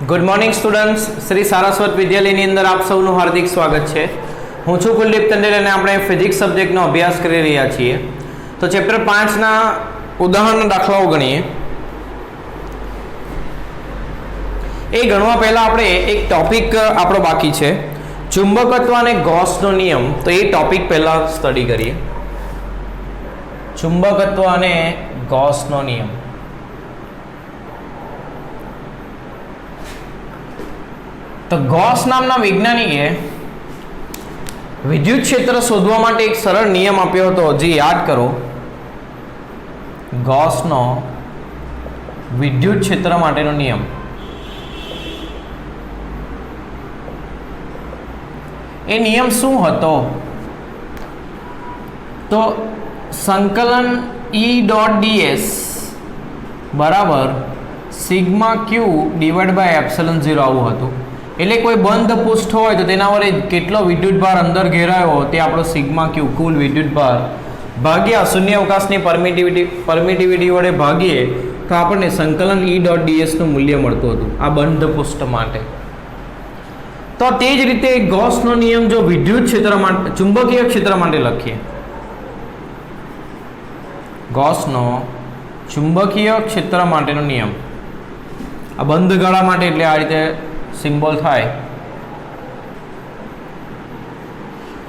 Good morning students, Shri Saraswat વિદ્યાલયની અંદર આપ સૌનું હાર્દિક સ્વાગત છે. હું છું કુલદીપ તંડેલ અને આપણે ફિઝિક્સ સબ્જેક્ટનો અભ્યાસ કરી રહ્યા છીએ. તો ચેપ્ટર 5ના ઉદાહરણના દાખલાઓ ગણીએ. એ ગણવા પહેલાં આપણે એક ટોપિક આપણો બાકી છે, ચુંબકત્વ અને ગૌસનો નિયમ. તો એ ટોપિક પહેલાં સ્ટડી કરીએ. ચુંબકત્વ અને ગૌસનો નિયમ. તો ગૌસ નામના વૈજ્ઞાનિકે વિદ્યુત ક્ષેત્ર શોધવા માટે એક સરળ નિયમ આપ્યો હતો, જે યાદ કરો. ગૌસનો વિદ્યુત ક્ષેત્ર માટેનો નિયમ. એ નિયમ શું હતો? તો સંકલન E.ds બરાબર sigma q divide by epsilon 0 આવું હતું. એટલે કોઈ બંધ પૃષ્ઠ હોય તો તેના વડે કેટલો વિદ્યુત ભાર અંદર ઘેરાયો તે આપણો સિગ્મા ક્યુ કુલ વિદ્યુત ભાર ભાગ્યા શૂન્ય અવકાશની પરમિટિવિટી વડે ભાગીએ તો આપણને સંકલન E.ds નું મૂલ્ય મળતું હતું આ બંધ પૃષ્ઠ માટે. તો તે જ રીતે ગૌસનો નિયમ જો વિદ્યુત ક્ષેત્ર માટે, ચુંબકીય ક્ષેત્ર માટે લખીએ. ગૌસનો ચુંબકીય ક્ષેત્ર માટેનો નિયમ આ બંધ ગાળા માટે, એટલે આ રીતે સિમ્બોલ થાય.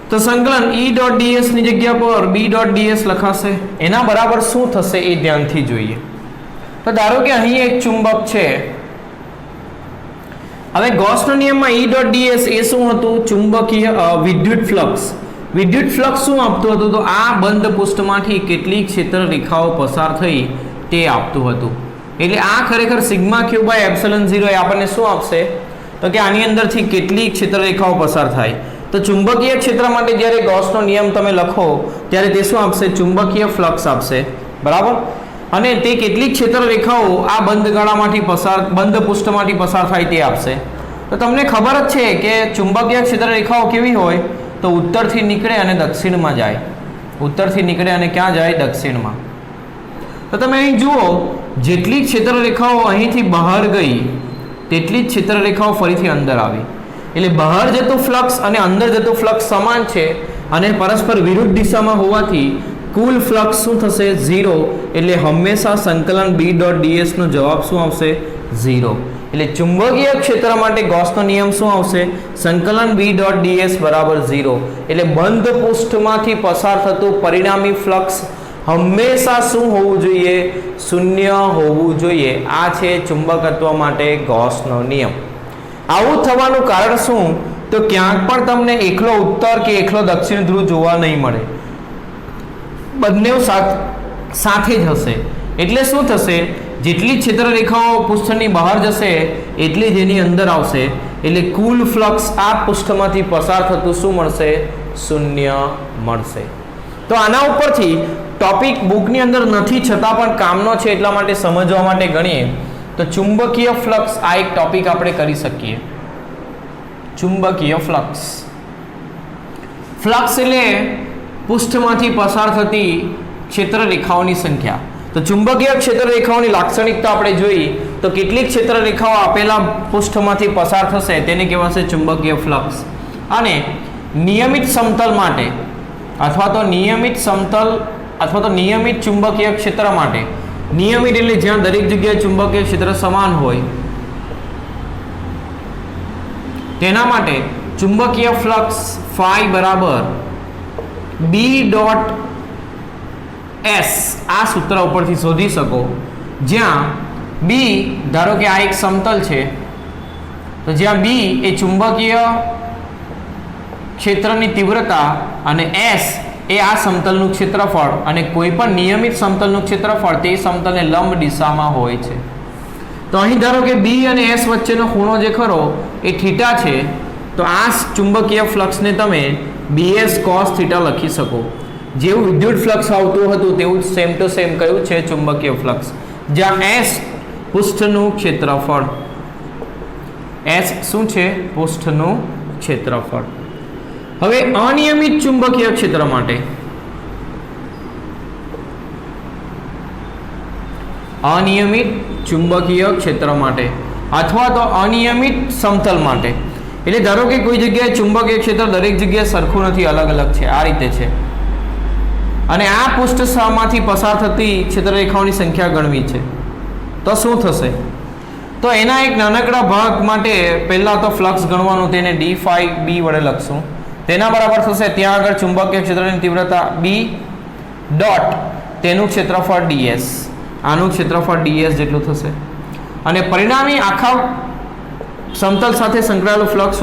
તો સંકલન E.ds ની જગ્યા પર B.ds લખાશે. એના બરાબર શું થશે એ ધ્યાનથી જોઈએ. તો ધારો કે અહીં એક ચુંબક છે. હવે ગૌસનો નિયમમાં E.ds એ શું હતું? ચુંબકીય વિદ્યુત ફ્લક્સ. વિદ્યુત ફ્લક્સ શું આપતું હતું? તો આ બંધ પૃષ્ઠમાંથી કેટલી ક્ષેત્ર રેખાઓ પસાર થઈ તે આપતું હતું. એટલે આ ખરેખર સિગ્મા ક્યુ બાય એપ્સિલોન 0 એ આપણને શું આપશે? તો કે આની અંદરથી કેટલી ક્ષેત્ર રેખાઓ પસાર થાય. તો ચુંબકીય ક્ષેત્ર માટે જ્યારે ગૌસનો નિયમ તમે લખો ત્યારે તે શું આપશે? ચુંબકીય ફ્લક્સ આપશે, બરાબર. અને તે કેટલી ક્ષેત્ર રેખાઓ આ બંધ ગાળામાંથી પસાર, બંધ પૃષ્ઠમાંથી પસાર થાય તે આપશે. તો તમને ખબર જ છે કે ચુંબકીય ક્ષેત્ર રેખાઓ કેવી હોય? તો ઉત્તરથી નીકળે અને દક્ષિણમાં જાય. ઉત્તરથી નીકળે અને ક્યાં જાય? દક્ષિણમાં. તો તમે અહીં જુઓ, જેટલી ક્ષેત્ર રેખાઓ અહીંથી બહાર ગઈ તેટલી જ ક્ષેત્ર રેખાઓ ફરીથી અંદર આવી. એટલે બહાર જતું ફ્લક્સ અને અંદર જતું ફ્લક્સ સમાન છે અને પરસ્પર વિરુદ્ધ દિશામાં હોવાથી કુલ ફ્લક્સ શું થશે? 0. એટલે હંમેશા સંકલન B.ds નો જવાબ શું આવશે? 0. એટલે ચુંબકીય ક્ષેત્ર માટે ગૌસનો નિયમ શું આવશે? સંકલન B.ds બરાબર 0. એટલે બંધ પૃષ્ઠમાંથી પસાર થતું પરિણામી ફ્લક્સ હંમેશા શું હોવું જોઈએ? શૂન્ય હોવું જોઈએ. આ છે ચુંબકત્વ માટે ગૌસનો નિયમ. આવું થવાનું કારણ શું? તો ક્યાંક પણ તમને એકલો ઉત્તર કે એકલો દક્ષિણ ધ્રુવ જોવા નહીં મળે. બંને સાથે જ હશે. એટલે શું થશે? જેટલી ક્ષેત્ર રેખાઓ પૃષ્ઠની બહાર જશે એટલી જ એની અંદર આવશે. એટલે કુલ ફ્લક્સ આ પૃષ્ઠમાંથી પસાર થતું શું મળશે? શૂન્ય મળશે. તો આના ઉપરથી ટોપિક બુકની અંદર નથી છતાં પણ કામનો છે એટલા માટે સમજવા માટે ગણીએ તો ચુંબકીય ફ્લક્સ આ એક ટોપિક આપણે કરી શકીએ. ચુંબકીય ફ્લક્સ. ફ્લક્સ એટલે પૃષ્ઠમાંથી પસાર થતી ક્ષેત્ર રેખાઓની સંખ્યા. તો ચુંબકીય ક્ષેત્ર રેખાઓની લાક્ષણિકતા આપણે જોઈ તો કેટલીક ક્ષેત્ર રેખાઓ આપેલા પૃષ્ઠમાંથી પસાર થશે તેને કહેવાશે ચુંબકીય ફ્લક્સ. અને નિયમિત સમતલ માટે અથવા તો નિયમિત સમતલ અથવા તો નિયમિત ચુંબકીય ક્ષેત્ર માટે, નિયમિત એટલે જ્યાં દરેક જગ્યાએ ચુંબકીય ક્ષેત્ર સમાન હોય, તેના માટે ચુંબકીય ફ્લક્સ ફાઈ બરાબર B.S આ સૂત્ર ઉપરથી શોધી શકો. જ્યાં B ધારો કે આ એક સમતલ છે, તો જ્યાં B એ ચુંબકીય ક્ષેત્રની તીવ્રતા અને S એ આ સમતલનું ક્ષેત્રફળ અને કોઈ પણ નિયમિત સમતલનું ક્ષેત્રફળ તે સમતલને લંબ દિશામાં હોય છે. તો અહીં ધારો કે B અને S વચ્ચેનો ખૂણો જે ખરો એ થીટા છે. તો આ ચુંબકીય ફ્લક્સને તમે BS cos થીટા લખી શકો. જેવું વિદ્યુત ફ્લક્સ આવતું હતું તેવું સેમ ટુ સેમ કયું છે? ચુંબકીય ફ્લક્સ. જ્યાં S પૃષ્ઠનું ક્ષેત્રફળ. S શું છે? પૃષ્ઠનું ક્ષેત્રફળ. હવે અનિયમિત ચુંબકીય ક્ષેત્ર માટે અનિયમિત ચુંબકીય ક્ષેત્ર માટે અથવા તો અનિયમિત સમતલ માટે. એટલે ધારો કે કોઈ જગ્યાએ ચુંબકીય ક્ષેત્ર દરેક જગ્યાએ સરખું નથી, અલગ અલગ છે, આ રીતે છે, અને આ પૃષ્ઠમાંથી પસાર થતી ક્ષેત્રરેખાઓની સંખ્યા ગણવી છે, તો શું થશે? તો એના એક નાનકડા ભાગ માટે પહેલાં તો ફ્લક્સ ગણવાનું, તેને ડી ફાઈ બી વડે લખશું. તેના બરાબર થશે ત્યાં આગળ ચુંબકીય ક્ષેત્રની તીવ્રતા બી ડોટ તેનું ક્ષેત્રફળ ડીએસ, આનું ક્ષેત્રફળ ડીએસ જેટલું થશે. અને પરિણામી આખા સમતલ સાથે સંકળાયેલું ફ્લક્સ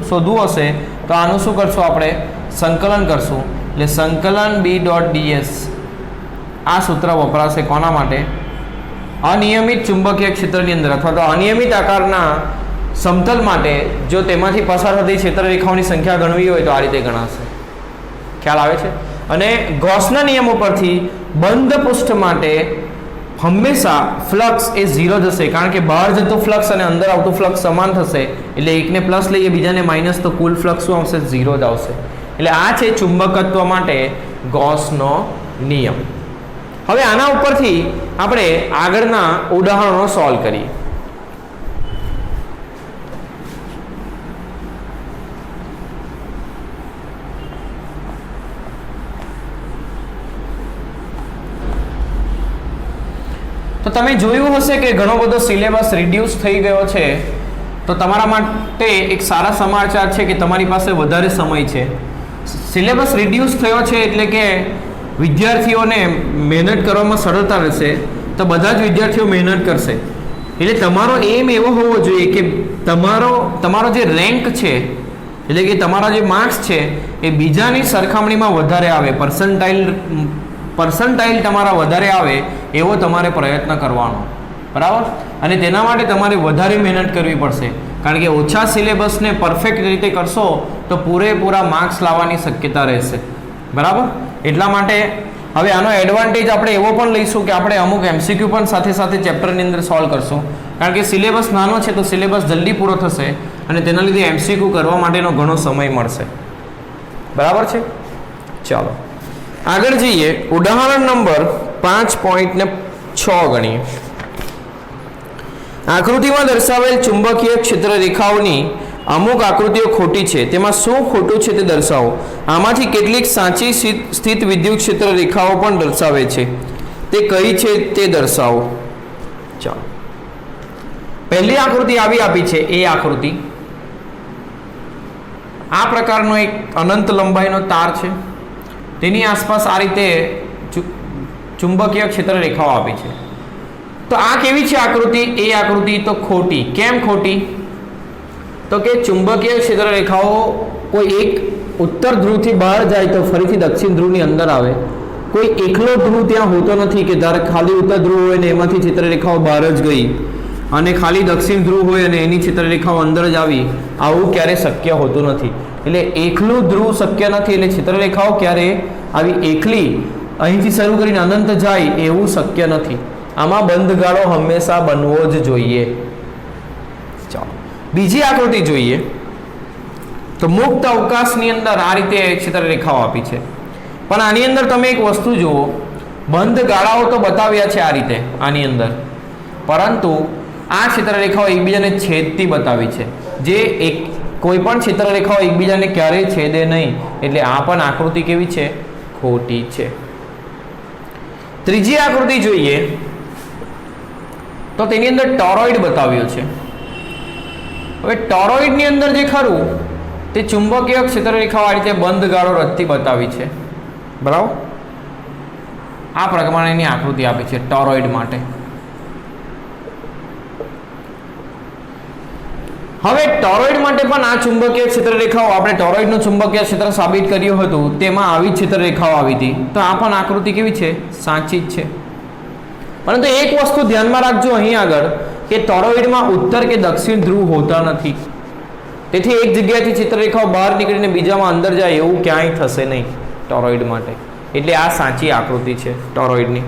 શોધવું હશે તો આનું શું કરશું? આપણે સંકલન કરશું. એટલે સંકલન બી ડોટ ડીએસ, આ સૂત્ર વપરાશે કોના માટે? અનિયમિત ચુંબકીય ક્ષેત્રની અંદર અથવા તો અનિયમિત આકારના સમતલ માટે જો તેમાંથી પસાર થતી ક્ષેત્રરેખાઓની સંખ્યા ગણવી હોય તો આ રીતે ગણાશે. ખ્યાલ આવે છે? અને ગૌસના નિયમો પરથી બંધ પૃષ્ઠ માટે હંમેશા ફ્લક્સ એ 0 જશે, કારણ કે બહાર જતું ફ્લક્સ અને અંદર આવતું ફ્લક્સ સમાન થશે. એટલે એકને પ્લસ લઈએ, બીજાને માઇનસ, તો કુલ ફ્લક્સ શું આવશે? 0 જ આવશે. એટલે આ છે ચુંબકત્વ માટે ગૌસનો નિયમ. હવે આના ઉપરથી આપણે આગળના ઉદાહરણો સોલ્વ કરીએ. તો તમે જોયું હશે કે ઘણો બધો સિલેબસ રિડ્યુસ થઈ ગયો છે. તો તમારા માટે એક સારા સમાચાર છે કે તમારી પાસે વધારે સમય છે. સિલેબસ રિડ્યુસ થયો છે એટલે કે વિદ્યાર્થીઓને મહેનત કરવામાં સરળતા રહેશે. તો બધા જ વિદ્યાર્થીઓ મહેનત કરશે. એટલે તમારો એમ એવો હોવો જોઈએ કે તમારો જે રેન્ક છે, એટલે કે તમારા જે માર્ક્સ છે એ બીજાની સરખામણીમાં વધારે આવે, પર્સન્ટાઇલ તમારા વધારે આવે એવો તમારે પ્રયત્ન કરવાનો, બરાબર? અને તેના માટે તમારે વધારે મહેનત કરવી પડશે, કારણ કે ઓછા સિલેબસને પરફેક્ટ રીતે કરશો તો પૂરેપૂરા માર્ક્સ લાવવાની શક્યતા રહેશે, બરાબર? એટલા માટે હવે આનો એડવાન્ટેજ આપણે એવો પણ લઈશું કે આપણે અમુક એમસીક્યુ પણ સાથે સાથે ચેપ્ટરની અંદર સોલ્વ કરશું, કારણ કે સિલેબસ નાનો છે તો સિલેબસ જલ્દી પૂરો થશે અને તેના લીધે એમસીક્યુ કરવા માટેનો ઘણો સમય મળશે, બરાબર છે? ચાલો આગળ જઈએ. ઉદાહરણ નંબર 5.6 ગણીએ. આકૃતિમાં દર્શાવેલ ચુંબકીય ક્ષેત્ર રેખાઓની અમુક આકૃતિઓ ખોટી છે, તેમાં શું ખોટું છે તે દર્શાવો. આમાંથી કેટલીક સાચી સ્થિત વિદ્યુત ક્ષેત્ર રેખાઓ પણ દર્શાવે છે, તે કઈ છે તે દર્શાવો. ચાલો પહેલી આકૃતિ આવી આપી છે, એ આકૃતિ આ પ્રકારનો એક અનંત લંબાઈનો તાર છે, તેની આસપાસ આ રીતે ચુંબકીય ક્ષેત્ર રેખાઓ આપી છે. તો આ કેવી છે આકૃતિ? એ આકૃતિ તો ખોટી. કેમ ખોટી? તો કે ચુંબકીય ક્ષેત્ર રેખાઓ કોઈ એક ઉત્તર ધ્રુવથી બહાર જાય તો ફરીથી દક્ષિણ ધ્રુવની અંદર આવે. કોઈ એકલો ધ્રુવ ત્યાં હોતો નથી કે ધારે ખાલી ઉત્તર ધ્રુવ હોય ને એમાંથી ક્ષેત્ર રેખાઓ બહાર જ ગઈ અને ખાલી દક્ષિણ ધ્રુવ હોય અને એની ક્ષેત્ર રેખાઓ અંદર જ આવી. આવું ક્યારે શક્ય હોતું નથી. એટલે એકલું ધ્રુવ શક્ય નથી. એટલે ક્ષેત્ર રેખાઓ ક્યારે આવી એકલી અહીંથી શરૂ કરીને અનંત જાય એવું શક્ય નથી. આમાં બંધ ગાળો હંમેશા બનવો જ જોઈએ. ચાલો બીજી આકૃતિ જોઈએ. તો મુક્ત અવકાશની અંદર આ રીતે ક્ષેત્ર રેખાઓ આપી છે, પણ આની અંદર તમે એક વસ્તુ જુઓ, બંધ ગાળાઓ તો બતાવ્યા છે આ રીતે આની અંદર, પરંતુ આ ક્ષેત્ર રેખાઓ એકબીજાને છેદતી બતાવી છે, જે એક કોઈ પણ ક્ષેત્ર રેખાઓ એકબીજાને ક્યારેય છેદે નહીં. એટલે આ પણ આકૃતિ કેવી છે? ખોટી છે. ત્રીજી આકૃતિ જોઈએ તો તેની અંદર ટોરોઇડ બતાવ્યો છે. હવે ટોરોઇડની અંદર જે ખરું તે ચુંબકીય ક્ષેત્ર રેખાઓ આ રીતે બંધ ગાળો રચતી બતાવી છે, બરાબર? આ પ્રમાણેની આકૃતિ આપી છે ટોરોઇડ માટે. હવે ટોરોઇડ માટે પણ આ ચુંબકીય ક્ષેત્ર રેખાઓ, આપણે ટોરોઇડનું ચુંબકીય ક્ષેત્ર સાબિત કર્યું હતું તેમાં આવી જ ક્ષેત્ર રેખાઓ આવી હતી. તો આ પણ આકૃતિ કેવી છે? સાચી જ છે. પરંતુ એક વસ્તુ ધ્યાનમાં રાખજો અહીં આગળ કે ટોરોઇડમાં ઉત્તર કે દક્ષિણ ધ્રુવ હોતા નથી. તેથી એક જગ્યાએથી ક્ષેત્ર રેખાઓ બહાર નીકળીને બીજામાં અંદર જાય એવું ક્યાંય થશે નહીં ટોરોઇડ માટે. એટલે આ સાચી આકૃતિ છે ટોરોઇડની.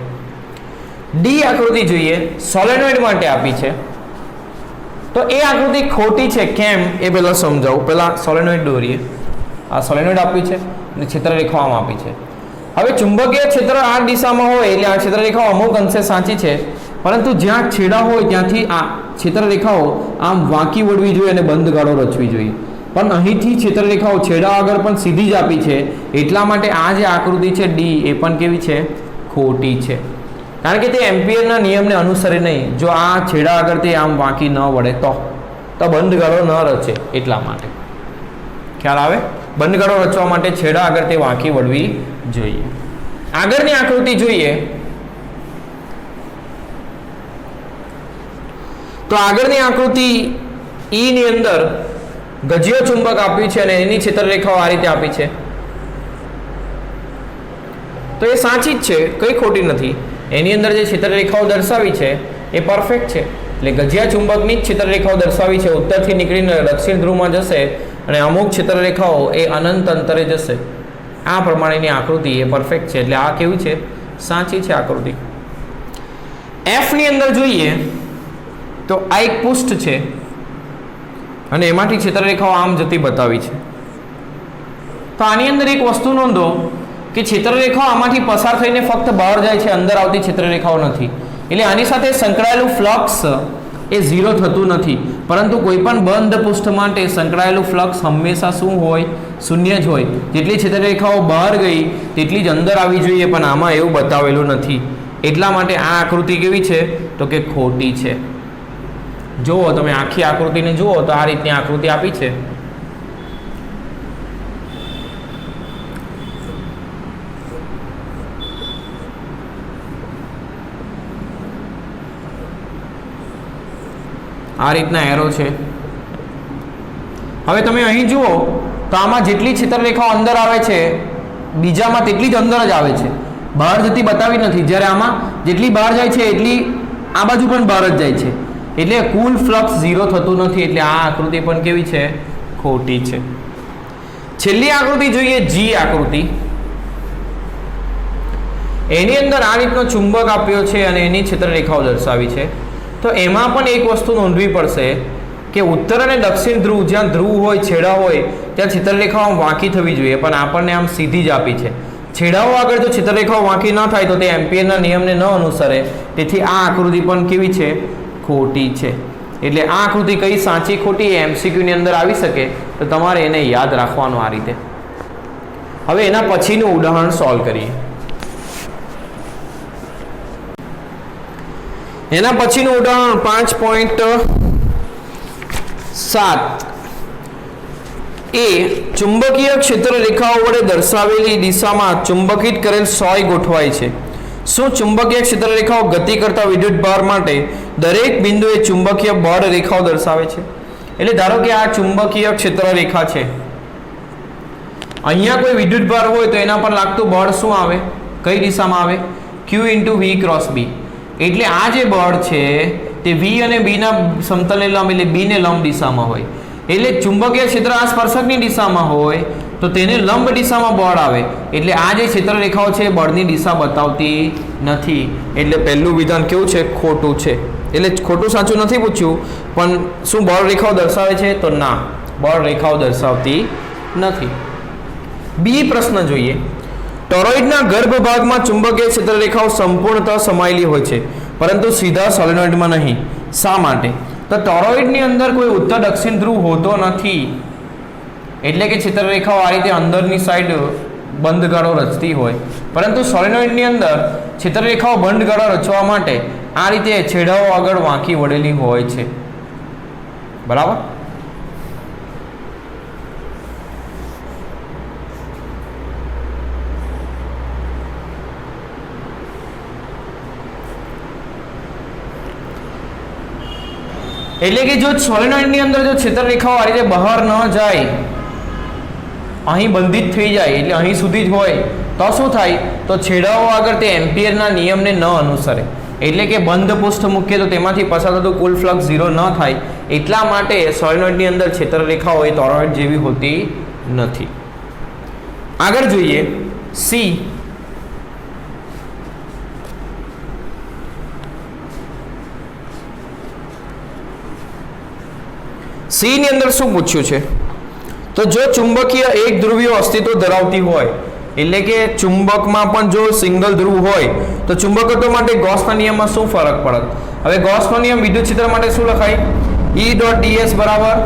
ડી આકૃતિ જોઈએ, સોલેનોઇડ માટે આપી છે. તો એ આકૃતિ ખોટી છે. કેમ એ પહેલાં સમજાવું. પહેલાં સોલેનોઇડ દોરીએ. આ સોલેનોઇડ આપી છે અને ક્ષેત્ર રેખાઓમાં આપી છે. હવે ચુંબકીય ક્ષેત્ર આ દિશામાં હોય એટલે આ ક્ષેત્ર રેખાઓ અમુક અંશે સાચી છે, પરંતુ જ્યાં છેડા હોય ત્યાંથી આ ક્ષેત્રરેખાઓ આમ વાંકી વળવી જોઈએ અને બંધ ગાળો રચવી જોઈએ, પણ અહીંથી ક્ષેત્રરેખાઓ છેડા આગળ પણ સીધી જ આપી છે, એટલા માટે આ જે આકૃતિ છે ડી એ પણ કેવી છે? ખોટી છે, કારણ કે તે એમ્પિયરના નિયમને અનુસરે નહીં. જો આ છેડા આગળ તે આમ વાંકી ન વળે તો બંધ ગાળો ન રચે, એટલા માટે. ખ્યાલ આવે? બંધ ગાળો રચવા માટે છેડા આગળ તે વાંકી વળવી જોઈએ. આગળની આકૃતિ જોઈએ તો આગળની આકૃતિ ઈ ની અંદર ગજ્ય ચુંબક આપ્યું છે અને એની ક્ષેત્રરેખાઓ આ રીતે આપી છે. તો એ સાચી જ છે, કઈ ખોટી નથી. એની અંદર જે ક્ષેત્રરેખાઓ દર્શાવી છે એ પરફેક્ટ છે. એટલે ગજ્યા ચુંબકની જ ક્ષેત્રરેખાઓ દર્શાવી છે, ઉત્તરથી નીકળીને દક્ષિણ ધ્રુવમાં જશે અને અમુક ક્ષેત્રરેખાઓ એ અનંત અંતરે જશે. આ પ્રમાણેની આકૃતિ એ પરફેક્ટ છે, એટલે આ કેવું છે? સાચી છે આકૃતિ. એફ ની અંદર જોઈએ તો આ એક પૃષ્ઠ છે અને એમાંથી ક્ષેત્રરેખાઓ આમ જતી બતાવી છે. તો આની અંદર એક વસ્તુ નોંધો કે ક્ષેત્રરેખાઓ આમાંથી પસાર થઈને ફક્ત બહાર જાય છે, અંદર આવતી ક્ષેત્રરેખાઓ નથી. એટલે આની સાથે સંકળાયેલું ફ્લક્સ એ ઝીરો થતું નથી, પરંતુ કોઈ પણ બંધ પૃષ્ઠ માટે સંકળાયેલું ફ્લક્સ હંમેશા શું હોય? શૂન્ય જ હોય. જેટલી ક્ષેત્રરેખાઓ બહાર ગઈ તેટલી જ અંદર આવી જોઈએ, પણ આમાં એવું બતાવેલું નથી. એટલા માટે આ આકૃતિ કેવી છે? તો કે ખોટી છે. જુઓ, તમે આખી આકૃતિને જુઓ તો આ રીતની આકૃતિ આપી છે. આ રીતના એરો છે. હવે તમે અહીં જુઓ તો આમાં જેટલી ક્ષેત્રરેખાઓ અંદર આવે છે બીજામાં તેટલી જ અંદર જ આવે છે, બહાર જતી બતાવી નથી. જ્યારે આમાં જેટલી બહાર જાય છે એટલી આ બાજુ પણ બહાર જ જાય છે, એટલે કુલ ફ્લક્સ ઝીરો થતું નથી. એટલે આ આકૃતિ પણ કેવી છે? ખોટી છે. છેલ્લી આકૃતિ જોઈએ, જી આકૃતિ. એની અંદર આ રીતનો ચુંબક આપ્યો છે અને એની ક્ષેત્રરેખાઓ દર્શાવી છે. તો એમાં પણ એક વસ્તુ નોંધવી પડશે કે ઉત્તર અને દક્ષિણ ધ્રુવ, જ્યાં ધ્રુવ હોય, છેડા હોય, ત્યાં ક્ષેત્રરેખાઓ વાંકી થવી જોઈએ, પણ આપણને આમ સીધી જ આપી છે. છેડાઓ આગળ જો ક્ષેત્રરેખાઓ વાંકી ન થાય તો તે એમ્પિયરના નિયમને ન અનુસરે. તેથી આ આકૃતિ પણ કેવી છે? ખોટી છે. એટલે આ આકૃતિ કઈ સાચી ખોટી MCQ ની અંદર આવી શકે, તો તમારે એને યાદ રાખવાનું આ રીતે. હવે એના પછીનું ઉદાહરણ સોલ્વ કરીએ. એના પછીનું ઉદાહરણ 5.7 એ ચુંબકીય ક્ષેત્રરેખાઓ વડે દર્શાવેલી દિશામાં ચુંબકિત કરેલ સોય ગોઠવાય છે. શું ચુંબકીય ક્ષેત્રરેખાઓ ગતિ કરતા વિદ્યુત ભાર માટે દરેક બિંદુએ ચુંબકીય બળ રેખાઓ દર્શાવે છે? એટલે ધારો કે આ ચુંબકીય ક્ષેત્રરેખા છે, અહીંયા કોઈ વિદ્યુત ભાર હોય તો એના પર લાગતું બળ શું આવે? કઈ દિશામાં આવે? Q × V × B. એટલે આ જે બળ છે તે V અને B ના સમતલને લંબ, એટલે B ને લંબ દિશામાં હોય. એટલે ચુંબકીય ક્ષેત્ર આ સ્પર્શકની દિશામાં હોય તો તેને લંબ દિશામાં બળ આવે. એટલે આ જે ક્ષેત્રરેખાઓ છે બળની દિશા બતાવતી નથી. એટલે પહેલું વિધાન કેવું છે? ખોટું છે. એટલે ખોટું સાચું નથી પૂછ્યું, પણ શું બળ રેખાઓ દર્શાવે છે? તો ના, બળ રેખાઓ દર્શાવતી નથી. બી પ્રશ્ન જોઈએ. ટોરોઇડના ગર્ભ ભાગમાં ચુંબકીય ક્ષેત્રરેખાઓ સંપૂર્ણતઃ સમાયેલી હોય છે, પરંતુ સીધા સોલેનોઇડમાં નહીં. શા માટે? તો ટોરોઇડની અંદર કોઈ ઉત્તર દક્ષિણ ધ્રુવ હોતો નથી, એટલે કે ક્ષેત્રરેખાઓ આ રીતે અંદરની સાઈડ બંધ ગાળો રચતી હોય, પરંતુ સોલેનોઇડની અંદર ક્ષેત્રરેખાઓ બંધ ગાળો રચવા માટે આ રીતે છેડાઓ આગળ વાંકી વળેલી હોય છે. બરાબર? એટલે કે જો સોલેનોઇડની અંદર જો ક્ષેત્રરેખાઓ આ રીતે બહાર ન જાય, અહીં બંધિત થઈ જાય, એટલે અહીં સુધી જ હોય, તો શું થાય? તો છેડાઓ આગળ તે એમ્પિયરના નિયમને ન અનુસરે. એટલે કે બંધ પૃષ્ઠ મૂકીએ તો તેમાંથી પસાર થતું કુલ ફ્લક્સ ઝીરો ન થાય. એટલા માટે સોલેનોઇડની અંદર ક્ષેત્રરેખાઓ એ ટોરોઇડ જેવી હોતી નથી. આગળ જોઈએ સી. સી ની અંદર શું પૂછ્યું છે? તો જો ચુંબકીય એક ધ્રુવીય અસ્તિત્વ ધરાવતી હોય એટલે કે ચુંબકમાં પણ જો સિંગલ ધ્રુવ હોય તો ચુંબકત્વ માટે ગૌસના નિયમમાં શું ફરક પડે? હવે ગૌસનો નિયમ વિદ્યુત ક્ષેત્ર માટે શું લખાય? E.ds બરાબર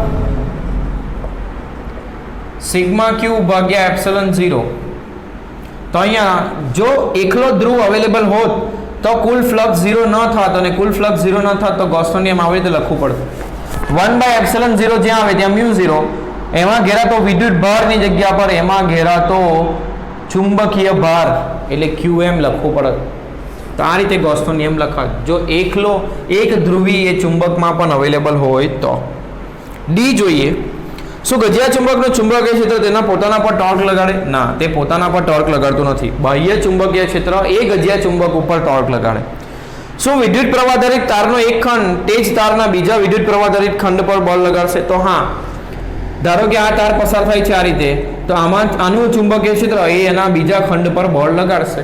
સિગ્મા ક્યુ ભાગ્યા એપ્સિલોન 0. તો અહીંયા જો એકલો ધ્રુવ અવેલેબલ હોત તો કુલ ફ્લક્સ 0 ન થાત, અને કુલ ફ્લક્સ 0 ન થાત તો ગૌસનો નિયમ આવી રીતે લખવું પડે. 1/ε0 જ્યાં આવે ત્યાં μ0, એમાં ઘેરાતો વિદ્યુત ભારની જગ્યા પર એમાં ઘેરાતો ચુંબકીય ભાર એટલે qm લખવું પડે. તો આ રીતે ગૌસનો નિયમ લખાય જો એકલો એક ધ્રુવી એ ચુંબકમાં પણ અવેલેબલ હોય તો. ડી જોઈએ, શું ગજિયા ચુંબકનું ચુંબકીય ક્ષેત્ર તેના પોતાના પર ટોર્ક લગાડે? ના, તે પોતાના પર ટોર્ક લગાડતું નથી. બાહ્ય ચુંબકીય ક્ષેત્ર એ ગજિયા ચુંબક ઉપર ટોર્ક લગાડે. શું વિદ્યુત પ્રવાહધારિત તારનો એક ખંડ તે જ તારના બીજા વિદ્યુત પ્રવાહધારિત ખંડ પર બળ લગાડશે? તો હા, ધારો કે આ તાર પસાર થાય છે આ રીતે, તો આનું ચુંબકીય ક્ષેત્ર એ એના બીજા ખંડ પર બળ લગાડશે.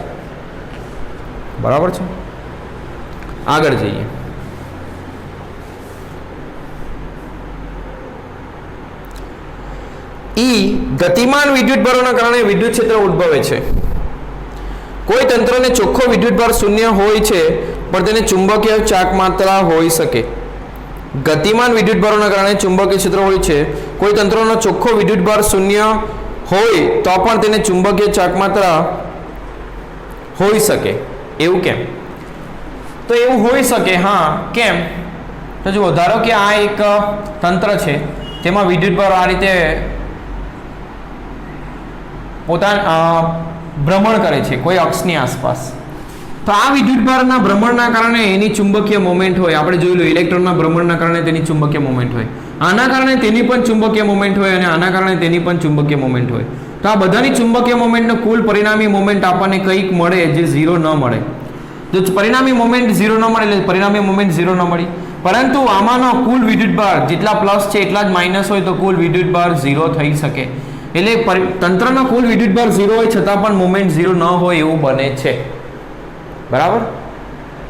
બરાબર છે. આગળ જઈએ. ગતિમાન વિદ્યુત ભારોના કારણે વિદ્યુત ક્ષેત્ર ઉદ્ભવે છે. કોઈ તંત્રને ચોખ્ખો વિદ્યુત ભાર શૂન્ય હોય છે પણ તેને ચુંબકીય ચાક માત્રા હોઈ શકે. ગતિમાન વિદ્યુત ભારોના કારણે ચુંબકીય ક્ષેત્ર હોય છે. કોઈ તંત્રનો ચોખ્ખો વિદ્યુત ભાર શૂન્ય હોય તો પણ તેને ચુંબકીય ચાક માત્રા હોઈ શકે. એવું કેમ? તો એવું હોઈ શકે. હા, કેમ? તો જુઓ, ધારો કે આ એક તંત્ર છે તેમાં વિદ્યુત ભાર આ રીતે ભ્રમણ કરે છે કોઈ અક્ષની આસપાસ. તો આ વિદ્યુતભારના ભ્રમણના કારણે એની ચુંબકીય મોમેન્ટ હોય. આપણે જોઈ લો, ઇલેક્ટ્રોનના ભ્રમણના કારણે તેની ચુંબકીય મોમેન્ટ હોય, આના કારણે તેની પણ ચુંબકીય મોમેન્ટ હોય, અને આના કારણે તેની પણ ચુંબકીય મોમેન્ટ હોય. તો આ બધાની ચુંબકીય મોમેન્ટનો કુલ પરિણામી મોમેન્ટ આપણને કંઈક મળે જે 0 ન મળે. જો પરિણામી મોમેન્ટ 0 ન મળે એટલે પરિણામી મોમેન્ટ 0 ન મળી, પરંતુ આમાંનો કુલ વિદ્યુતભાર જેટલા પ્લસ છે એટલા જ માઇનસ હોય તો કુલ વિદ્યુતભાર 0 થઈ શકે. એટલે તંત્રનો કુલ વિદ્યુતભાર 0 હોય છતાં પણ મોમેન્ટ 0 ન હોય એવું બને છે. બરાબર?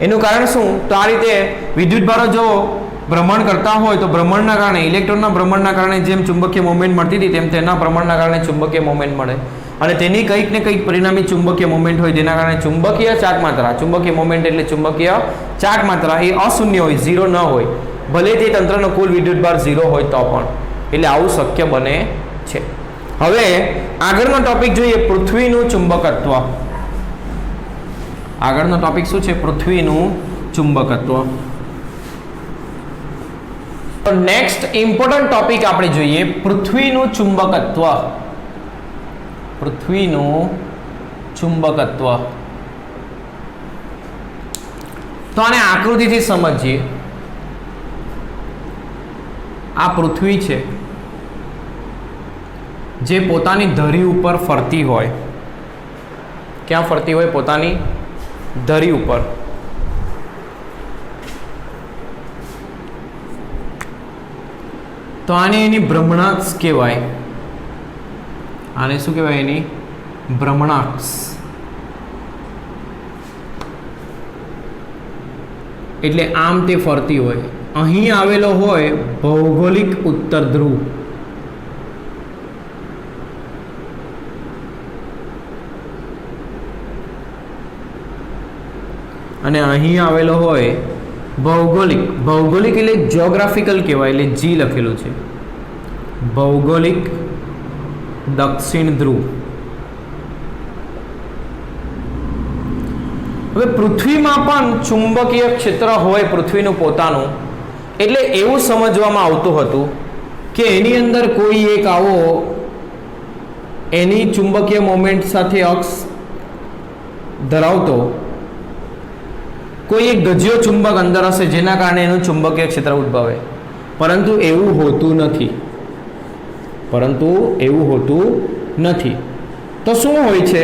એનું કારણ શું? તો આ રીતે વિદ્યુતભારો જો ભ્રમણ કરતા હોય તો ભ્રમણના કારણે, ઇલેક્ટ્રોનના ભ્રમણના કારણે જેમ ચુંબકીય મોમેન્ટ મળતી હતી તેમ તેના ભ્રમણના કારણે ચુંબકીય મોમેન્ટ મળે, અને તેની કંઈક ને કંઈક પરિણામી ચુંબકીય મોમેન્ટ હોય જેના કારણે ચુંબકીય ચાક માત્રા, ચુંબકીય મોમેન્ટ એટલે ચુંબકીય ચાક માત્રા એ અશૂન્ય હોય, 0 ન હોય, ભલે તે તંત્રનો કુલ વિદ્યુતભાર 0 હોય તો પણ. એટલે આવું શક્ય બને છે. હવે આગળનો ટોપિક જોઈએ, પૃથ્વીનું ચુંબકત્વ. આગળનો ટોપિક શું છે? પૃથ્વીનું ચુંબકત્વ. તો નેક્સ્ટ ઇમ્પોર્ટન્ટ ટોપિક આપણે જોઈએ પૃથ્વીનું ચુંબકત્વ. પૃથ્વીનું ચુંબકત્વ. તો આને આકૃતિથી સમજીએ. આ પૃથ્વી છે જે પોતાની ધરી ઉપર ફરતી હોય. ક્યાં ફરતી હોય? પોતાની ધરી ઉપર. તો આને એની ભ્રમણાક્ષ કહેવાય. આને શું કહેવાય? એની ભ્રમણાક્ષ. એટલે આમ તે ફરતી હોય. અહીં આવેલો હોય ભૌગોલિક ઉત્તર ધ્રુવ. અને અહીં આવેલો હોય ભૌગોલિક. ભૌગોલિક એટલે જ્યોગ્રાફિકલ કહેવાય, એટલે જી લખેલું છે. ભૌગોલિક દક્ષિણ ધ્રુવ. હવે પૃથ્વીમાં પણ ચુંબકીય ક્ષેત્ર હોય પૃથ્વીનું પોતાનું, એટલે એવું સમજવામાં આવતું હતું કે એની અંદર કોઈ એક આવો એની ચુંબકીય મોમેન્ટ સાથે અક્ષ ધરાવતો કોઈ એક ગજિયો ચુંબક અંદર હશે જેના કારણે એનું ચુંબકીય ક્ષેત્ર ઉદ્ભવે. પરંતુ એવું હોતું નથી. તો શું હોય છે?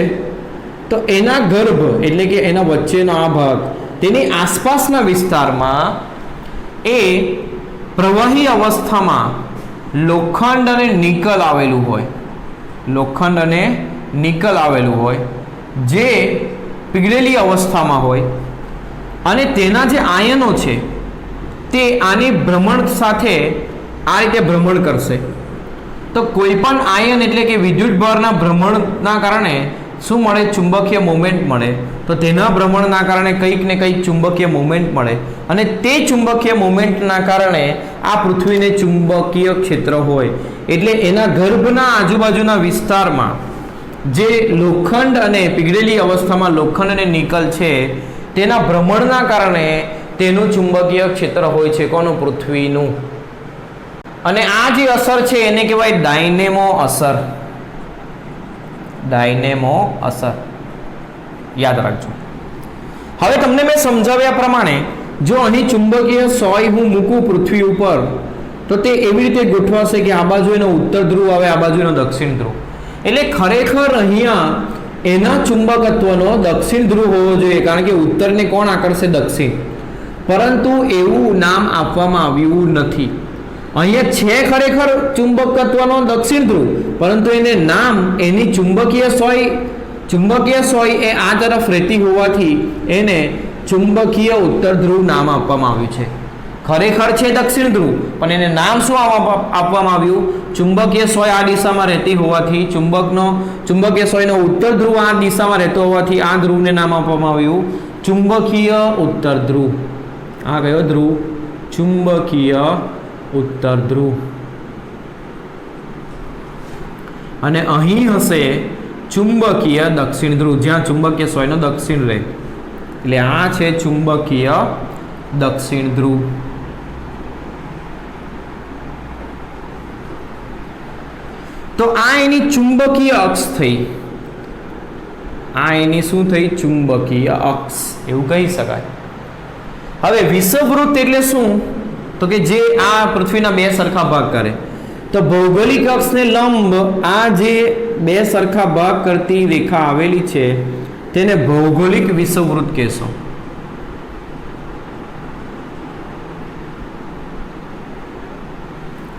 તો એના ગર્ભ એટલે કે એના વચ્ચેનો આ ભાગ, તેની આસપાસના વિસ્તારમાં એ પ્રવાહી અવસ્થામાં લોખંડ અને નિકલ આવેલું હોય. લોખંડ અને નિકલ આવેલું હોય જે પીગળેલી અવસ્થામાં હોય, અને તેના જે આયનો છે તે આની ભ્રમણ સાથે આ રીતે ભ્રમણ કરશે. તો કોઈ પણ આયન એટલે કે વિદ્યુતભારના ભ્રમણના કારણે શું મળે? ચુંબકીય મોમેન્ટ મળે. તો તેના ભ્રમણના કારણે કંઈક ને કંઈક ચુંબકીય મોમેન્ટ મળે અને તે ચુંબકીય મોમેન્ટના કારણે આ પૃથ્વીને ચુંબકીય ક્ષેત્ર હોય. એટલે એના ગર્ભના આજુબાજુના વિસ્તારમાં જે લોખંડ અને પીગળેલી અવસ્થામાં લોખંડ અને નિકલ છે તેના ભ્રમણના કારણે તેનું ચુંબકીય ક્ષેત્ર હોય છે. કોનું? પૃથ્વીનું. અને આ જે અસર છે એને કહેવાય ડાયનેમો અસર. ડાયનેમો અસર યાદ રાખજો. હવે તમને મેં સમજાવ્યા પ્રમાણે જો અહીં ચુંબકીય સોય હું મૂકું પૃથ્વી ઉપર તો તે એવી રીતે ગોઠવાશે કે આ બાજુ એનો ઉત્તર ધ્રુવ આવે, આ બાજુ એનો દક્ષિણ ધ્રુવ. એટલે ખરેખર અહીંયા એના ચુંબકત્વનો દક્ષિણ ધ્રુવ હોવો જોઈએ, કારણ કે ઉત્તરને કોણ આકર્ષે? દક્ષિણ. પરંતુ એવું નામ આપવામાં આવ્યું નથી. અહીંયા છે ખરેખર ચુંબકત્વનો દક્ષિણ ધ્રુવ, પરંતુ એને નામ એની ચુંબકીય સોય એ આ તરફ રહેતી હોવાથી એને ચુંબકીય ઉત્તર ધ્રુવ નામ આપવામાં આવ્યું છે. ખરેખર છે દક્ષિણ ધ્રુવ, પણ એને નામ શું આપવામાં આવ્યું? ચુંબકીય સોય આ દિશામાં રહેતી હોવાથી ચુંબકીય સોયનો ઉત્તર ધ્રુવ આ દિશામાં રહેતો હોવાથી આ ધ્રુવને નામ આપવામાં આવ્યું ચુંબકીય ઉત્તર ધ્રુવ. આ કયો ધ્રુવ? ચુંબકીય ઉત્તર ધ્રુવ. અને અહીં હશે ચુંબકીય દક્ષિણ ધ્રુવ, જ્યાં ચુંબકીય સોયનો દક્ષિણ રહે. એટલે આ છે ચુંબકીય દક્ષિણ ધ્રુવ. તો આ એની ચુંબકીય અક્ષ થઈ. આ એની શું થઈ? ચુંબકીય અક્ષ એવું કહી શકાય. હવે વિષુવવૃત્ત એટલે શું? તો કે જે આ પૃથ્વીના બે સરખા ભાગ કરે. તો ભૌગોલિક અક્ષને લંબ આ જે બે સરખા ભાગ કરતી રેખા આવેલી છે તેને ભૌગોલિક વિષુવવૃત્ત કહેશો.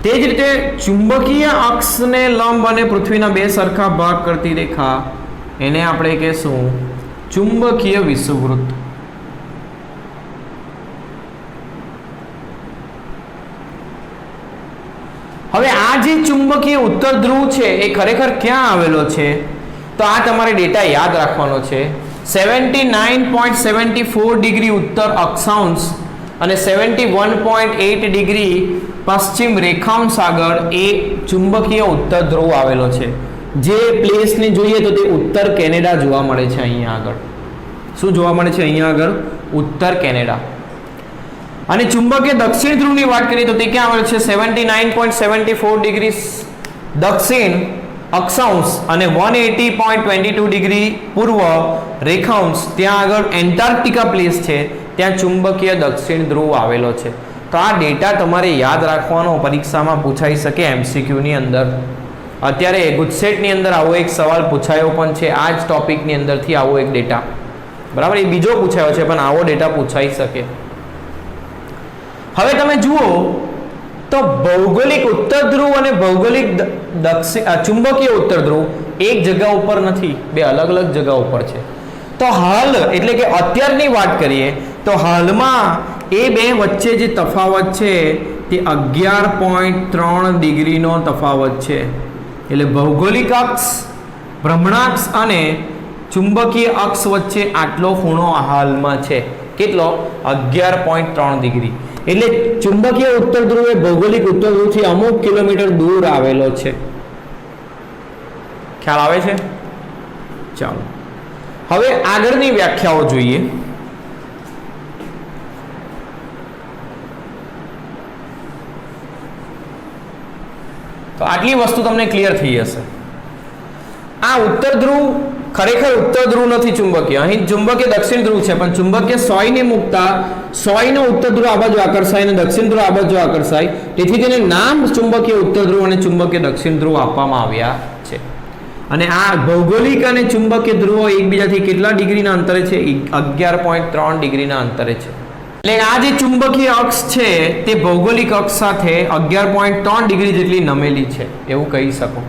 તે જ રીતે ચુંબકીય અક્ષને લંબ અને પૃથ્વીના બે સરખા ભાગ કરતી રેખા એને આપણે કહેશું ચુંબકીય વિષુવવૃત્ત. હવે આ જે ચુંબકીય ઉત્તર ધ્રુવ છે એ ખરેખર ક્યાં આવેલો છે? તો આ તમારે ડેટા યાદ રાખવાનો છે. 79.74 ડિગ્રી ઉત્તર અક્ષાંશ અને 71.8 ડિગ્રી પશ્ચિમ રેખાંશ આગળ એ ચુંબકીય ઉત્તર ધ્રુવ આવેલો છે. જે પ્લેસને જોઈએ તો તે ઉત્તર કેનેડા જોવા મળે છે. અહીંયા આગળ શું જોવા મળે છે? અહીંયા આગળ ઉત્તર કેનેડા. અને ચુંબકીય દક્ષિણ ધ્રુવની વાત કરીએ તો તે ક્યાં આવેલ છે? 79.74 ડિગ્રી દક્ષિણ અક્ષાંશ અને 180.22 ડિગ્રી પૂર્વ રેખાંશ, ત્યાં આગળ એન્ટાર્કટિકા પ્લેસ છે, ત્યાં ચુંબકીય દક્ષિણ ધ્રુવ આવેલો છે. તો આ ડેટા તમારે યાદ રાખવાનો, પરીક્ષામાં પૂછાઈ શકે MCQની અંદર. અત્યારે ગુજસેટની અંદર આવો એક સવાલ પૂછાયો પણ છે, આ જ ટોપિકની અંદરથી આવો એક ડેટા. બરાબર, એ બીજો પૂછાયો છે પણ આવો ડેટા પૂછાઈ શકે. હવે તમે જુઓ તો ભૌગોલિક ઉત્તર ધ્રુવ અને ભૌગોલિક ચુંબકીય ઉત્તર ધ્રુવ એક જગ્યા ઉપર નથી, બે અલગ અલગ જગ્યા ઉપર છે. તો હાલ એટલે કે અત્યારની વાત કરીએ તો હાલમાં એ બે વચ્ચે જે તફાવત છે તે 11.3 ડિગ્રીનો તફાવત છે. એટલે ભૌગોલિક અક્ષ, ભ્રમણાક્ષ અને ચુંબકીય અક્ષ વચ્ચે આટલો ખૂણો હાલમાં છે. કેટલો? 11.3 ડિગ્રી. એટલે ચુંબકીય ઉત્તર ધ્રુવ એ ભૌગોલિક ઉત્તર ધ્રુવથી અમુક કિલોમીટર દૂર આવેલો છે. ખ્યાલ આવે છે? ચાલો હવે આગળની વ્યાખ્યાઓ જોઈએ. તો આટલી વસ્તુ તમને ક્લિયર થઈ હશે. આ ઉત્તર ધ્રુવ ખરેખર ઉત્તર ધ્રુવ નથી ચુંબકીય. અહીં ચુંબકીય દક્ષિણ ધ્રુવ છે, પણ ચુંબકીય સોયને મૂકતા સોયનો ઉત્તર ધ્રુવ આ બાજુ આકર્ષાય અને દક્ષિણ ધ્રુવ આ બાજુ આકર્ષાય, તેથી તેને નામ ચુંબકીય ઉત્તર ધ્રુવ અને ચુંબકીય દક્ષિણ ધ્રુવ આપવામાં આવ્યા છે. અને આ ભૌગોલિક અને ચુંબકીય ધ્રુવો એકબીજાથી કેટલા ડિગ્રીના અંતરે છે? 11.3 ડિગ્રીના અંતરે છે. એટલે આ જે ચુંબકીય અક્ષ છે તે ભૌગોલિક અક્ષ સાથે 11.3 ડિગ્રી જેટલી નમેલી છે એવું કહી શકો.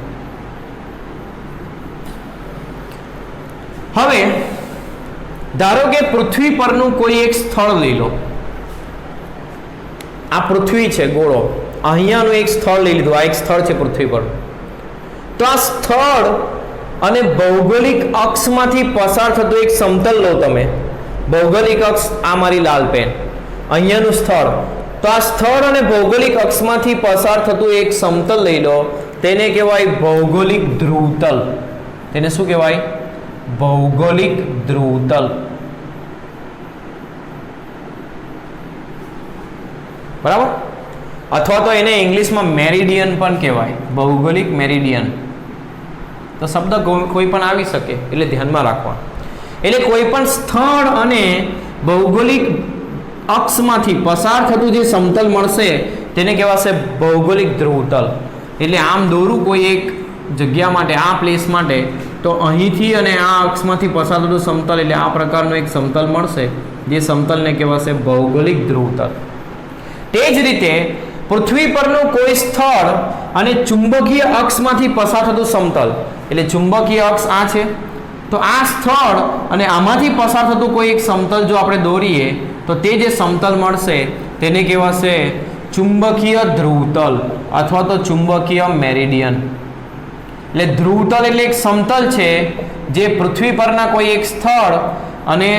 હવે ધારો કે પૃથ્વી પરનું કોઈ એક સ્થળ લઈ લો. આ પૃથ્વી છે ગોળો, અહીંયાનું એક સ્થળ લઈ લીધું. આ એક સ્થળ છે પૃથ્વી પર. તો આ સ્થળ અને ભૌગોલિક અક્ષમાંથી પસાર થતું એક સમતલ લો તમે, ભૌગોલિક અક્ષ આ મારી લાલ પેન, અહીંયાનું સ્થળ, તો આ સ્થળ અને ભૌગોલિક અક્ષમાંથી પસાર થતું એક સમતલ લઈ લો, તેને કહેવાય ભૌગોલિક ધ્રુવતલ. તેને શું કહેવાય? ભૌગોલિક ધ્રુવતલ. બરાબર? અથવા તો એને ઇંગ્લિશમાં મેરિડિયન પણ કહેવાય, ભૌગોલિક મેરિડિયન. તો શબ્દ કોઈ પણ આવી શકે, એટલે ધ્યાનમાં રાખવા. એટલે કોઈ પણ સ્થળ અને ભૌગોલિક અક્ષમાંથી પસાર થતું જે સમતલ મળશે તેને કહેવાશે ભૌગોલિક ધ્રુવતલ. એટલે આમ દોરું કોઈ એક જગ્યા માટે, આ પ્લેસ માટે, તો અહીંથી અને આ અક્ષમાંથી પસાર થતું સમતલ, એટલે આ પ્રકારનું એક સમતલ મળશે, જે સમતલને કહેવાશે ભૌગોલિક ધ્રુવતલ. તે જ રીતે પૃથ્વી પરનું કોઈ સ્થળ અને ચુંબકીય અક્ષમાંથી પસાર થતું સમતલ, એટલે ચુંબકીય અક્ષ આ છે, તો આ સ્થળ અને આમાંથી પસાર થતું કોઈ એક સમતલ જો આપણે દોરીએ તો તે જે સમતલ મળશે તેને કહેવાશે ચુંબકીય ધ્રુવતલ અથવા તો ચુંબકીય મેરિડિયન. એટલે ધ્રુવતલ એટલે એક સમતલ છે જે પૃથ્વી પરના કોઈ એક સ્થળ અને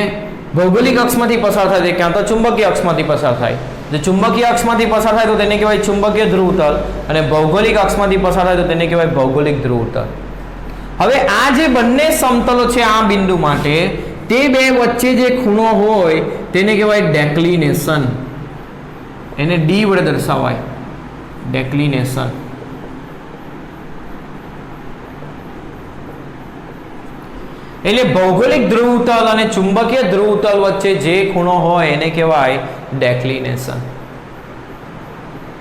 ભૌગોલિક અક્ષમાંથી પસાર થાય છે, ક્યાં તો ચુંબકીય અક્ષમાંથી પસાર થાય. જો ચુંબકીય અક્ષમાંથી પસાર થાય તો તેને કહેવાય ચુંબકીય ધ્રુવતલ, અને ભૌગોલિક અક્ષમાંથી પસાર થાય તો તેને કહેવાય ભૌગોલિક ધ્રુવતલ. હવે આ જે બંને સમતલો છે આ બિંદુ માટે, તે બે વચ્ચે જે ખૂણો હોય તેને કહેવાય ડેક્લિનેશન. એને ડી વડે દર્શાવાય, ડેક્લિનેશન. એટલે ભૌગોલિક ધ્રુવતલ અને ચુંબકીય ધ્રુવતલ વચ્ચે જે ખૂણો હોય એને કહેવાય ડેક્લિનેશન.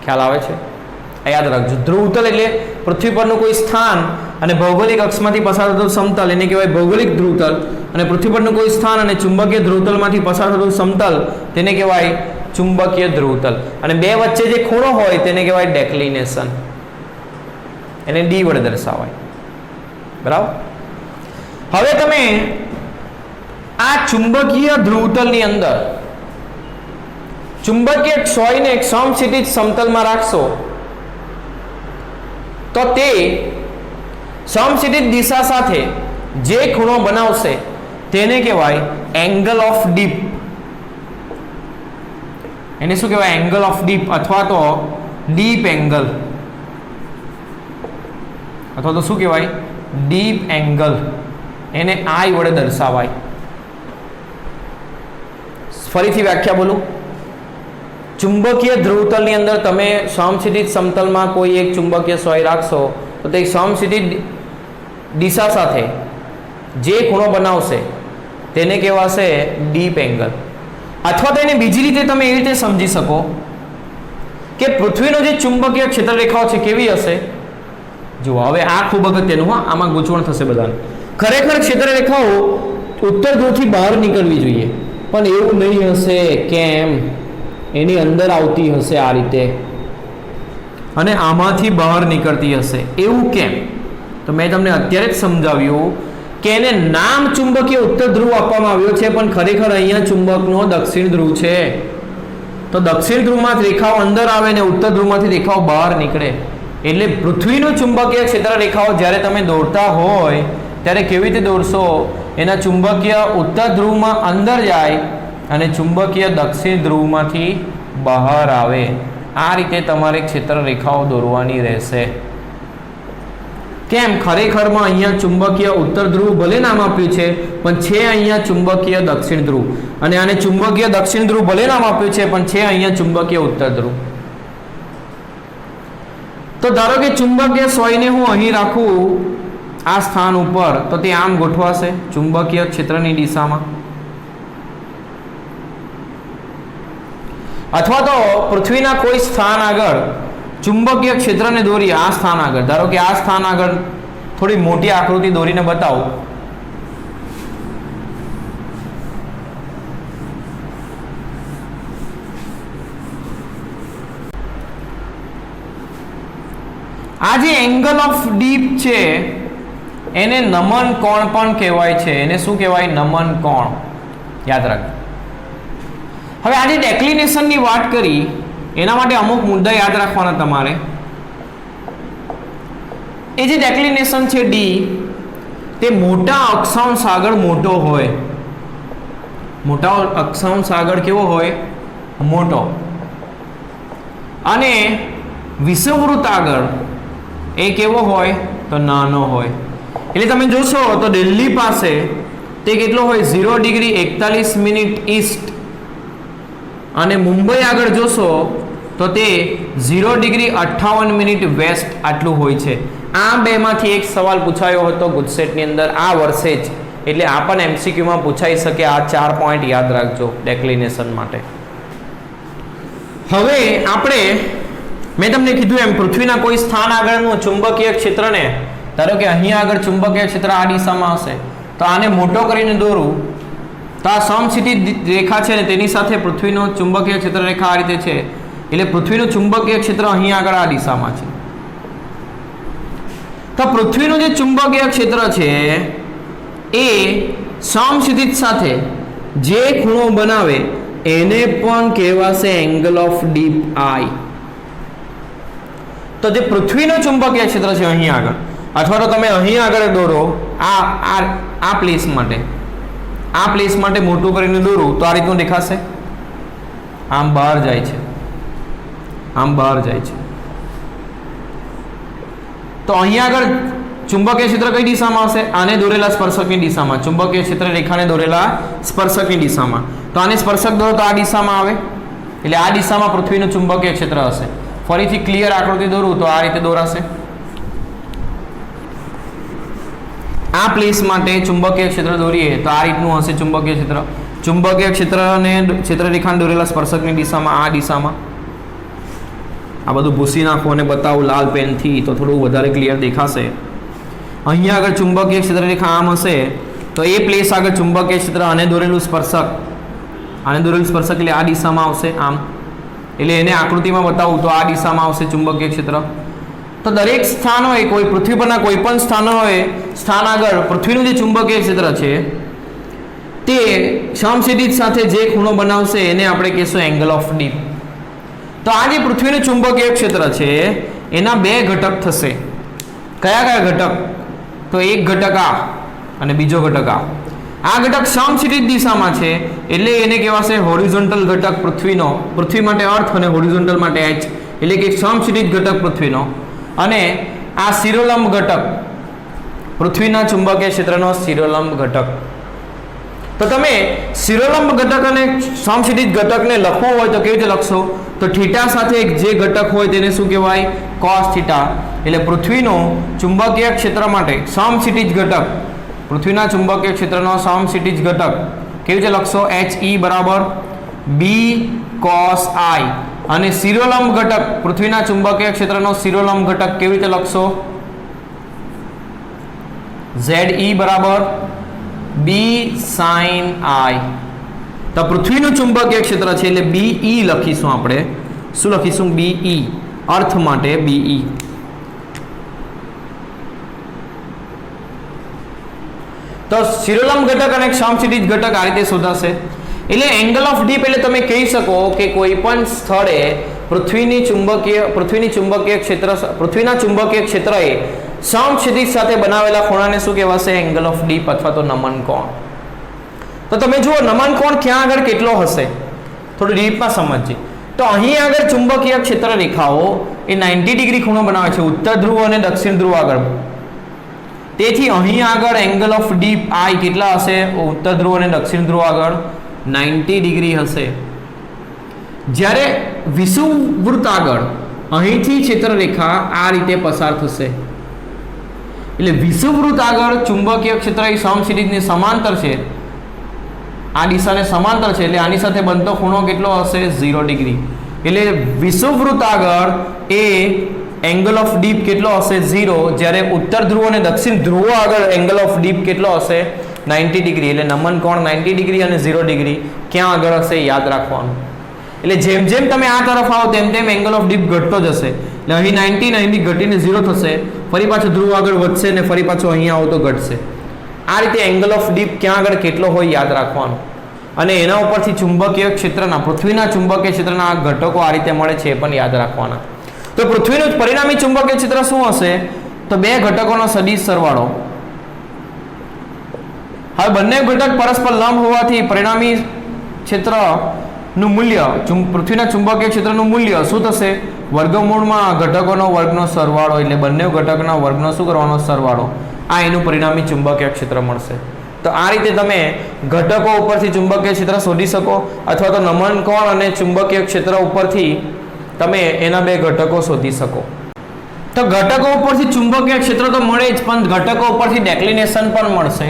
ખ્યાલ આવે છે? યાદ રાખજો. ધ્રુવતલ એટલે પૃથ્વી પરનું કોઈ સ્થાન અને ભૌગોલિક અક્ષમાંથી પસાર થતું સમતલ, એને કહેવાય ભૌગોલિક ધ્રુવતલ, અને પૃથ્વી પરનું કોઈ સ્થાન અને ચુંબકીય ધ્રુવતલમાંથી પસાર થતું સમતલ તેને કહેવાય ચુંબકીય ધ્રુવતલ. અને બે વચ્ચે જે ખૂણો હોય તેને કહેવાય ડેક્લિનેશન. એને ડી વડે દર્શાવાય. બરાબર? હવે તમે આ ચુંબકીય ધ્રુવતલની અંદર ચુંબકીય ક્ષોયને એક સમક્ષિતિજ સમતલમાં રાખશો તો તે સમક્ષિતિજ દિશા સાથે જે ખૂણો બનાવશે તેને કહેવાય એંગલ ઓફ ડીપ. એને શું કહેવાય? એંગલ ઓફ ડીપ અથવા તો ડીપ એંગલ, અથવા તો શું કહેવાય? Deep angle. એને આઈ વડે દર્શાવાય. ફરીથી વ્યાખ્યા બોલું. ચુંબકીય ધ્રુવતલની અંદર તમે સમક્ષિતિજ સમતલમાં કોઈ એક ચુંબકીય સોય રાખશો તો તે સમક્ષિતિજ દિશા સાથે જે ખૂણો બનાવશે તેને કહેવાશે ડીપ એંગલ. અથવા તો એને બીજી રીતે તમે એવી રીતે સમજી શકો કે પૃથ્વીનો જે ચુંબકીય ક્ષેત્ર રેખાઓ છે કેવી હશે? જુઓ, હવે આ ખૂબ અગત્યનું, હા, આમાં ગૂંચવણ થશે બધાને. ખરેખર ક્ષેત્ર રેખાઓ ઉત્તર ધ્રુવથી બહાર નીકળવી જોઈએ, પણ એવું નહીં હશે. કેમ? એની અંદર આવતી હશે આ રીતે, અને આમાંથી બહાર નીકળતી હશે. એવું કેમ? તો મેં તમને અત્યારે જ સમજાવ્યું કે એને નામ ચુંબકીય ઉત્તર ધ્રુવ આપવામાં આવ્યો છે, પણ ખરેખર અહીંયા ચુંબકનો દક્ષિણ ધ્રુવ છે. તો દક્ષિણ ધ્રુવમાંથી રેખાઓ અંદર આવે ને ઉત્તર ધ્રુવમાંથી રેખાઓ બહાર નીકળે. એટલે પૃથ્વીનું ચુંબકીય ક્ષેત્ર રેખાઓ જ્યારે તમે દોરતા હોય ત્યારે કેવી રીતે દોરશો? એના ચુંબકીય ઉત્તર ધ્રુવમાં અંદર જાય અને ચુંબકીય દક્ષિણ ધ્રુવમાંથી બહાર આવે. આ રીતે તમારે ક્ષેત્ર રેખાઓ દોરવાની રહેશે. કેમ? ખરેખરમાં અહીંયા ચુંબકીય ઉત્તર ધ્રુવ ભલે નામ આપ્યું છે, પણ છે અહીંયા ચુંબકીય દક્ષિણ ધ્રુવ, અને આને ચુંબકીય દક્ષિણ ધ્રુવ ભલે નામ આપ્યું છે, પણ છે અહીંયા ચુંબકીય ઉત્તર ધ્રુવ. તો ધારો કે ચુંબકીય સોયને હું અહીં રાખું આ સ્થાન ઉપર, તો તે આમ ગોઠવાશે ચુંબકીય ક્ષેત્રની દિશામાં. અથવા તો પૃથ્વીના કોઈ સ્થાન આગળ ચુંબકીય ક્ષેત્રને દોરી આ સ્થાન આગળ, ધારો કે આ સ્થાન આગળ થોડી મોટી આકૃતિ દોરીને બતાવું. આ જે એંગલ ઓફ ડીપ છે એને નમન કોણ પણ કહેવાય છે. એને શું કહેવાય? નમન કોણ. યાદ રાખજો. હવે આજે ડેક્લિનેશનની વાત કરી, એના માટે અમુક મુદ્દા યાદ રાખવાના તમારે. એ જે ડેક્લિનેશન છે ડી, તે મોટા અક્ષાંશ આગળ મોટો હોય, મોટા અક્ષાંશ આગળ કેવો હોય? મોટો. અને વિષુવવૃત્ત આગળ એ કેવો હોય? તો નાનો હોય. એટલે તમે જોશો તો દિલ્હી પાસે તે કેટલો હોય? 0 ડિગ્રી 41 મિનિટ ઈસ્ટ. અને મુંબઈ આગળ જોશો તો તે 0 ડિગ્રી 58 મિનિટ વેસ્ટ આટલું હોય છે. આ બેમાંથી એક સવાલ પૂછાયો હતો ગુજસેટની અંદર આ વર્ષે જ, એટલે આ પણ એમસીક્યુમાં પૂછાઈ શકે. આ 4 પોઈન્ટ યાદ રાખજો ડેક્લિનેશન માટે. હવે આપણે મેં તમને કીધું એમ પૃથ્વીના કોઈ સ્થાન આગળનું ચુંબકીય ક્ષેત્રને, ધારો કે અહીંયા આગળ ચુંબકીય ક્ષેત્ર આ દિશામાં હશે તો આને મોટો કરીને દોરું તો આ સમક્ષિતિજ રેખા છે ને તેની સાથે પૃથ્વીનો ચુંબકીય ક્ષેત્ર રેખા આ રીતે છે. એટલે પૃથ્વીનું ચુંબકીય ક્ષેત્ર અહીંયા આગળ આ દિશામાં છે. તો પૃથ્વીનું જે ચુંબકીય ક્ષેત્ર છે એ સમક્ષિતિજ સાથે જે ખૂણો બનાવે એને પણ કહેવાશે એંગલ ઓફ ડીપ આઈ. તો જે પૃથ્વીનું ચુંબકીય ક્ષેત્ર છે અહીં આગળ, અથવા તો તમે અહીં આગળ દોરો આ પ્લેસ માટે, આ પ્લેસ માટે મોટું કરીને દોરું તો આ રીતનું દેખાશે. આમ બહાર જાય છે, આમ બહાર જાય છે. તો અહીંયા આગળ ચુંબકીય ક્ષેત્ર કઈ દિશામાં હશે? આને દોરેલા સ્પર્શકની દિશામાં. ચુંબકીય ક્ષેત્ર રેખાને દોરેલા સ્પર્શકની દિશામાં. તો આને સ્પર્શક દોરો તો આ દિશામાં આવે, એટલે આ દિશામાં પૃથ્વીનું ચુંબકીય ક્ષેત્ર હશે. ફરીથી ક્લિયર આકૃતિ દોરું તો આ રીતે દોરાશે. આ પ્લેસ માટે ચુંબકીય ક્ષેત્ર દોરીએ તો આ રીતનું હશે ચુંબકીય ક્ષેત્ર. ચુંબકીય ક્ષેત્રને ક્ષેત્રરેખાને દોરેલા સ્પર્શકની દિશામાં આ દિશામાં. આ બધું ભૂસી નાખો અને બતાવું લાલ પેનથી તો થોડું વધારે ક્લિયર દેખાશે. અહીંયા આગળ ચુંબકીય ક્ષેત્ર રેખા આમ હશે તો એ પ્લેસ આગળ ચુંબકીય ક્ષેત્ર આને દોરેલું સ્પર્શક, આને દોરેલું સ્પર્શક એટલે આ દિશામાં આવશે આમ. એટલે એને આકૃતિમાં બતાવું તો આ દિશામાં આવશે ચુંબકીય ક્ષેત્ર. તો દરેક સ્થાન હોય, કોઈ પૃથ્વી પરના કોઈ પણ સ્થાન હોય, સ્થાન આગળ પૃથ્વીનું જે ચુંબકીય ક્ષેત્ર છે તે સમક્ષિતિજ સાથે જે ખૂણો બનાવશે એને આપણે કહીશું એંગલ ઓફ ડીપ. તો આ જે પૃથ્વીનું ચુંબકીય ક્ષેત્ર છે એના બે ઘટક થશે. કયા કયા ઘટક? તો એક ઘટક આ અને બીજો ઘટક આ. આ ઘટક સમક્ષિતિજ દિશામાં છે એટલે એને કહેવાશે હોરિઝોન્ટલ ઘટક પૃથ્વીનો. પૃથ્વી માટે અર્થ અને હોરિઝોન્ટલ માટે એચ, એટલે કે સમક્ષિતિજ ઘટક પૃથ્વીનો. અને આ શિરોલંબ ઘટક પૃથ્વીના ચુંબકીય ક્ષેત્રનો શિરોલંબ ઘટક. તો તમે શિરોલંબ ઘટક અને સમક્ષિતિજ ઘટકને લખવું હોય તો કેવી રીતે લખશો? તો થીટા સાથે જે ઘટક હોય તેને શું કહેવાય? Cos theta. એટલે પૃથ્વીનો ચુંબકીય ક્ષેત્ર માટે સમક્ષિતિજ ઘટક, પૃથ્વીના ચુંબકીય ક્ષેત્રનો સમક્ષિતિજ ઘટક કેવી રીતે લખશો? HE બરાબર B cos I. અને શિરોલંબ ઘટક પૃથ્વીના ચુંબકીય ક્ષેત્રનો શિરોલંબ ઘટક કેવી રીતે લખશો? ZE બરાબર B sin I. તો પૃથ્વીનું ચુંબકીય ક્ષેત્ર છે એટલે BE લખીશું આપણે. શું લખીશું? BE, અર્થ માટે BE. તો શિરોલંબ ઘટક અને સમક્ષિતિજ ઘટક આ રીતે શોધાશે. એટલે એંગલ ઓફ ડીપ એટલે તમે કહી શકો કે કોઈ પણ સ્થળે પૃથ્વીના ચુંબકીય ક્ષેત્રએ સમક્ષિતિજ સાથે બનાવેલા ખૂણાને શું કહેવાશે? એંગલ ઓફ ડીપ અથવા તો નમન કોણ. તો તમે જુઓ નમન કોણ ક્યાં આગળ કેટલો હશે, થોડું ડીપમાં સમજીએ. તો અહીં આગળ ચુંબકીય ક્ષેત્ર રેખાઓ એ 90 ડિગ્રી ખૂણો બનાવે છે ઉત્તર ધ્રુવ અને દક્ષિણ ધ્રુવ આગળ. તેથી અહીં આગળ એંગલ ઓફ ડીપ આઈ કેટલા હશે? ઉત્તર ધ્રુવ અને દક્ષિણ ધ્રુવ આગળ 90 ડિગ્રી હશે. જ્યારે વિષુવવૃત્ત આગળ અહીંથી ક્ષેત્રરેખા આ રીતે પસાર થશે. એટલે વિષુવવૃત્ત આગળ ચુંબકીય ક્ષેત્ર એ સમક્ષિતિજની સમાંતર છે, આ દિશાને સમાંતર છે, એટલે આની સાથે બનતો ખૂણો કેટલો હશે? 0 ડિગ્રી. એટલે વિષુવવૃત્ત આગળ એ એંગલ ઓફ ડીપ કેટલો હશે? 0. જ્યારે ઉત્તર ધ્રુવ અને દક્ષિણ ધ્રુવ આગળ એંગલ ઓફ ડીપ કેટલો હશે? 90 ડિગ્રી. એટલે નમન કોણ 90 ડિગ્રી અને 0 ડિગ્રી ક્યાં આગળ હશે યાદ રાખવાનું. એટલે જેમ જેમ તમે આ તરફ આવો તેમ તેમ એંગલ ઓફ ડીપ ઘટતો જશે. એટલે અહીં 90 અહીંથી ઘટીને 0 થશે, ફરી પાછું ધ્રુવ આગળ વધશે ને ફરી પાછું અહીંયા આવો તો ઘટશે. આ રીતે એંગલ ઓફ ડીપ ક્યાં આગળ કેટલો હોય યાદ રાખવાનું. અને એના ઉપરથી ચુંબકીય ક્ષેત્રના પૃથ્વીના ચુંબકીય ક્ષેત્રના આ ઘટકો આ રીતે મળે છે એ પણ યાદ રાખવાના. તો પૃથ્વીનું પરિણામી ચુંબકીય ક્ષેત્ર શું હશે? તો બે ઘટકોનો સદિશ સરવાળો હવે બંને ઘટક પરસ્પર લંબ હોવાથી પરિણામી ક્ષેત્રનું મૂલ્ય પૃથ્વીના ચુંબકીય ક્ષેત્રનું મૂલ્ય શું થશે? વર્ગમૂળમાં ઘટકોનો વર્ગનો સરવાળો, એટલે બંને ઘટકના વર્ગનો શું કરવાનો? સરવાળો. આ એનું પરિણામી ચુંબકીય ક્ષેત્ર મળશે. તો આ રીતે તમે ઘટકો ઉપરથી ચુંબકીય ક્ષેત્ર શોધી શકો, અથવા તો નમન કોણ અને ચુંબકીય ક્ષેત્ર ઉપરથી તમે એના બે ઘટકો શોધી શકો. તો ઘટકો ઉપરથી ચુંબકીય ક્ષેત્ર તો મળે જ, પણ ઘટકો ઉપરથી ડેક્લિનેશન પણ મળશે.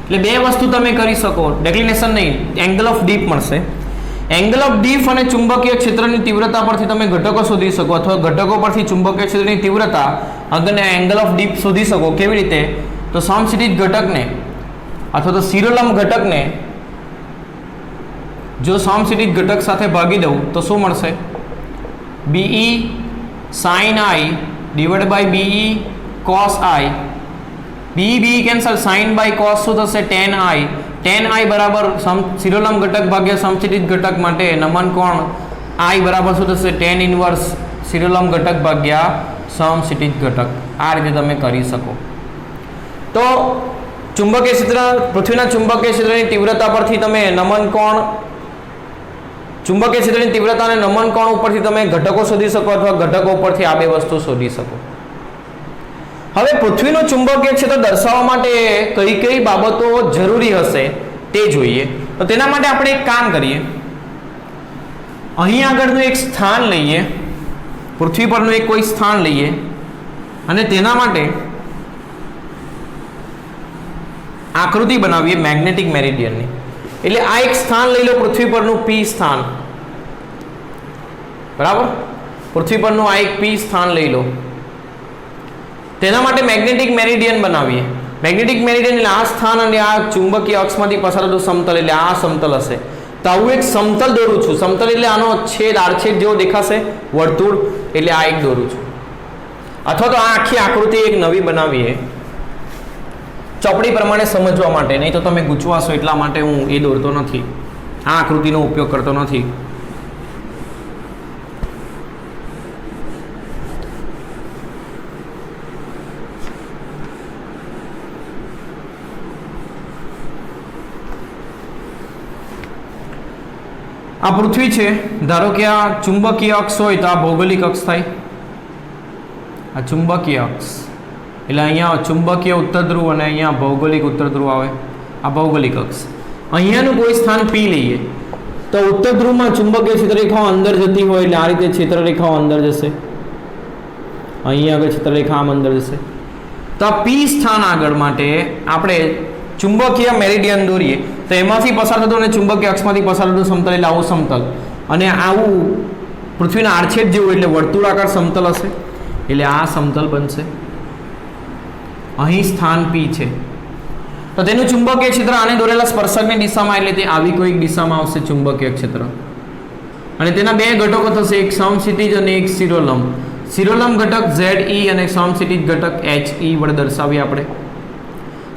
એટલે બે વસ્તુ તમે કરી શકો. ડેક્લિનેશન નહીં, એંગલ ઓફ ડીપ મળશે. એંગલ ઓફ ડીપ અને ચુંબકીય ક્ષેત્રની તીવ્રતા પરથી તમે ઘટકો શોધી શકો, અથવા ઘટકો પરથી ચુંબકીય ક્ષેત્રની તીવ્રતા અને એંગલ ઓફ ડીપ શોધી શકો. કેવી રીતે? તો સમક્ષિતિજ ઘટકને અથવા તો શિરોલંબ ઘટકને જો સમક્ષિતિજ ઘટક સાથે ભાગી દઉં તો શું મળશે? BE sin I divided by BE cos I. BE cancel, sin by cos શું થશે? tan I. tan I બરાબર શિરોલંબ ઘટક ભાગ્યા સમક્ષિતિજ ઘટક માટે નમન કોણ I બરાબર શું થશે? tan ઇન્વર્સ શિરોલંબ ઘટક ભાગ્યા સમક્ષિતિજ ઘટક. આ રીતે તમે કરી શકો. તો ચુંબકીય ક્ષેત્ર, પૃથ્વીના ચુંબકીય ક્ષેત્રની તીવ્રતા પરથી તમે નમન કોણ, ચુંબકીય ક્ષેત્રની તીવ્રતા અને નમન કોણ ઉપરથી તમે ઘટકો શોધી શકો, અથવા ઘટકો ઉપરથી આ બે વસ્તુ શોધી શકો. હવે પૃથ્વીનું ચુંબકીય ક્ષેત્ર દર્શાવવા માટે કઈ કઈ બાબતો જરૂરી હશે તે જોઈએ. તો તેના માટે આપણે એક કામ કરીએ. અહીં આગળનું એક સ્થાન લઈએ, પૃથ્વી પરનું એક કોઈ સ્થાન લઈએ, અને તેના માટે આકૃતિ બનાવીએ મેગ્નેટિક મેરિડિયનની. એટલે આ એક સ્થાન લઈ લો, પૃથ્વી પરનું P સ્થાન. બરાબર? પૃથ્વી પરનું આ એક P સ્થાન લઈ લો. તેના માટે મેગ્નેટિક મેરિડિયન બનાવીએ. મેગ્નેટિક મેરિડિયન એટલે આ સ્થાન અને આ ચુંબકીય અક્ષમાંથી પસાર થતું સમતલ, એટલે આ સમતલ હશે. તો આવું એક સમતલ દોરું છું. સમતલ એટલે આનો છેદ, આડછેદ જેવો દેખાશે, વર્તુળ, એટલે આ એક દોરું છું. અથવા તો આ આખી આકૃતિ એક નવી બનાવીએ ચોપડી પ્રમાણે સમજવા માટે. નહીં તો તમે ગૂંચવાશો, એટલા માટે હું એ દોરતો નથી, આ આકૃતિનો ઉપયોગ કરતો નથી. આ પૃથ્વી છે, ધારો કે આ ચુંબકીય અક્ષ હોય તો આ ભૌગોલિક અક્ષ થાય. આ ચુંબકીય અક્ષ એટલે અહીંયા ચુંબકીય ઉત્તર ધ્રુવ અને અહીંયા ભૌગોલિક ઉત્તર ધ્રુવ આવે. આ ભૌગોલિક અક્ષ. અહીંયાનું કોઈ સ્થાન P લઈએ તો ઉત્તર ધ્રુવમાં ચુંબકીય ક્ષેત્રરેખાઓ અંદર જતી હોય, એટલે આ રીતે ક્ષેત્રરેખાઓ અંદર જશે. અહીંયા આગળ ક્ષેત્રરેખા આમ અંદર જશે. તો આ P સ્થાન આગળ માટે આપણે ચુંબકીય મેરિડિયન દોરીએ તો એમાંથી પસાર થતું અને ચુંબકીય અક્ષમાંથી પસાર થતું સમતલ, એટલે આવું સમતલ, અને આવું પૃથ્વીના આડછેદ જેવું, એટલે વર્તુળાકાર સમતલ હશે. એટલે આ સમતલ બનશે. અહીં સ્થાન P છે તો તેનું ચુંબકીય ક્ષેત્ર આને દોરેલા સ્પર્શકની દિશામાં, એટલે તે આવી કોઈક દિશામાં આવશે ચુંબકીય ક્ષેત્ર. અને તેના બે ઘટકો થશે, એક સમક્ષિતિજ અને એક શિરોલંબ. શિરોલંબ ઘટક ZE અને સમક્ષિતિજ ઘટક HE વડે દર્શાવીએ આપણે.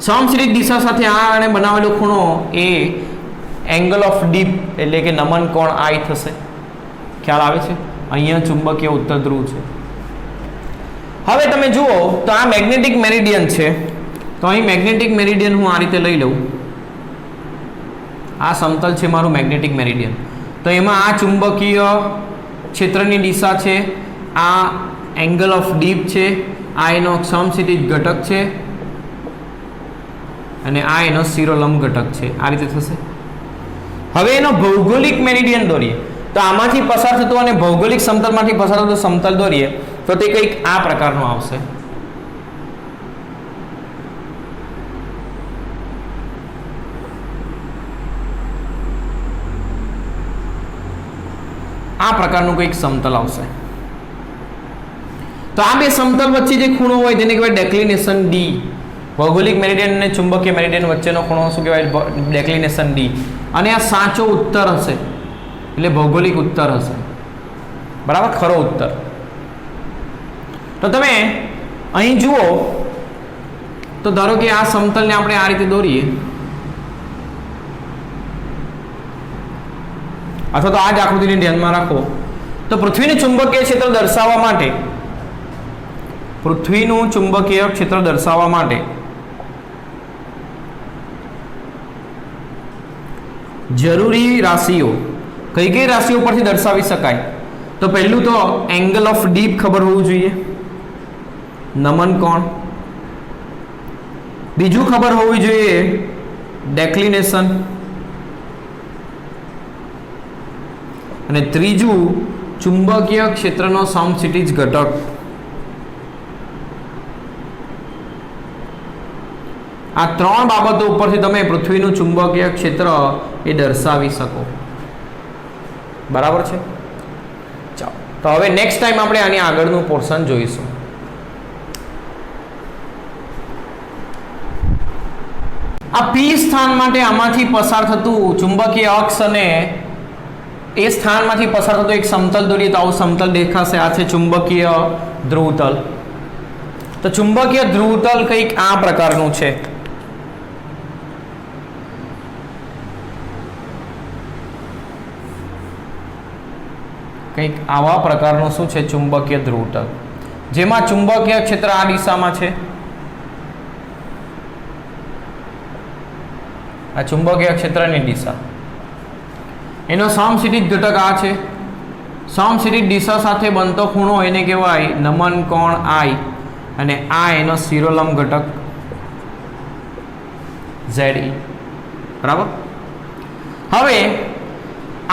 સમક્ષિતિજ દિશા સાથે આ અને બનાવેલો ખૂણો એ એંગલ ઓફ ડીપ એટલે કે નમન કોણ I થશે. ખ્યાલ આવે છે? અહીંયા ચુંબકીય ઉત્તર ધ્રુવ છે. હવે તમે જુઓ તો આ મેગ્નેટિક મેરિડિયન છે. તો અહીં મેગ્નેટિક મેરિડિયન હું આ રીતે લઈ લઉં. આ સમતલ છે મારું મેગ્નેટિક મેરિડિયન. તો એમાં આ ચુંબકીય ક્ષેત્રની દિશા છે, આ એંગલ ઓફ ડીપ છે, આ એનો સમક્ષિતિજ ઘટક છે, અને આ એનો શિરોલંબ ઘટક છે. આ રીતે થશે. હવે એનો ભૌગોલિક મેરિડિયન દોરીએ તો આમાંથી પસાર થતું અને ભૌગોલિક સમતલમાંથી પસાર થતું સમતલ દોરીએ તો તે કંઈક આ પ્રકારનું આવશે. આ પ્રકારનું કંઈક સમતલ આવશે. તો આ બે સમતલ વચ્ચે જે ખૂણો હોય તેને કહેવાય ડેક્લિનેશન D. ભૌગોલિક મેરિડિયન અને ચુંબકીય મેરિડિયન વચ્ચેનો ખૂણો શું કહેવાય? ડેક્લિનેશન D. અને આ સાચો ઉત્તર હશે, એટલે ભૌગોલિક ઉત્તર હશે. બરાબર? ખરો ઉત્તર. તો તમે અહીં જુઓ તો ધારો કે આ સમતલને આપણે આ રીતે દોરીએ, અથવા તો આ જ આકૃતિને ધ્યાનમાં રાખો તો પૃથ્વીનું ચુંબકીય ક્ષેત્ર દર્શાવવા માટે, પૃથ્વીનું ચુંબકીય ક્ષેત્ર દર્શાવવા માટે જરૂરી રાશિઓ કઈ કઈ રાશિઓ પરથી દર્શાવી શકાય? તો પહેલું તો એંગલ ઓફ ડીપ ખબર હોવું જોઈએ, નમન કોણ. બીજું ખબર હોવી જોઈએ ડેક્લિનેશન. અને ત્રીજું ચુંબકીય ક્ષેત્રનો સમક્ષિતિજ ઘટક. આ ત્રણ બાબતો ઉપરથી તમે પૃથ્વીનું ચુંબકીય ક્ષેત્ર એ દર્શાવી શકો. બરાબર છે? ચાલો, તો હવે નેક્સ્ટ ટાઈમ આપણે આની આગળનું પોર્શન જોઈશું. આ પી સ્થાન માટે આમાંથી પસાર થતું ચુંબકીય અક્ષ અને એ સ્થાનમાંથી પસાર થતું એક સમતલ દોરીએ તો આવું સમતલ દેખાશે. આ છે ચુંબકીય ધ્રુવતલ. તો ચુંબકીય ધ્રુવતલ કંઈક આ પ્રકારનું છે. કંઈક આવા પ્રકારનું શું છે? ચુંબકીય ધ્રુવતલ, જેમાં ચુંબકીય ક્ષેત્ર આ દિશામાં છે. આ ચુંબકીય ક્ષેત્રની દિશા, એનો સમક્ષિતિજ ઘટક આ છે. સમક્ષિતિજ દિશા સાથે બનતો ખૂણો એને કહેવાય નમન કોણ I, અને આ એનો શિરોલંબ ઘટક ZE. બરાબર. હવે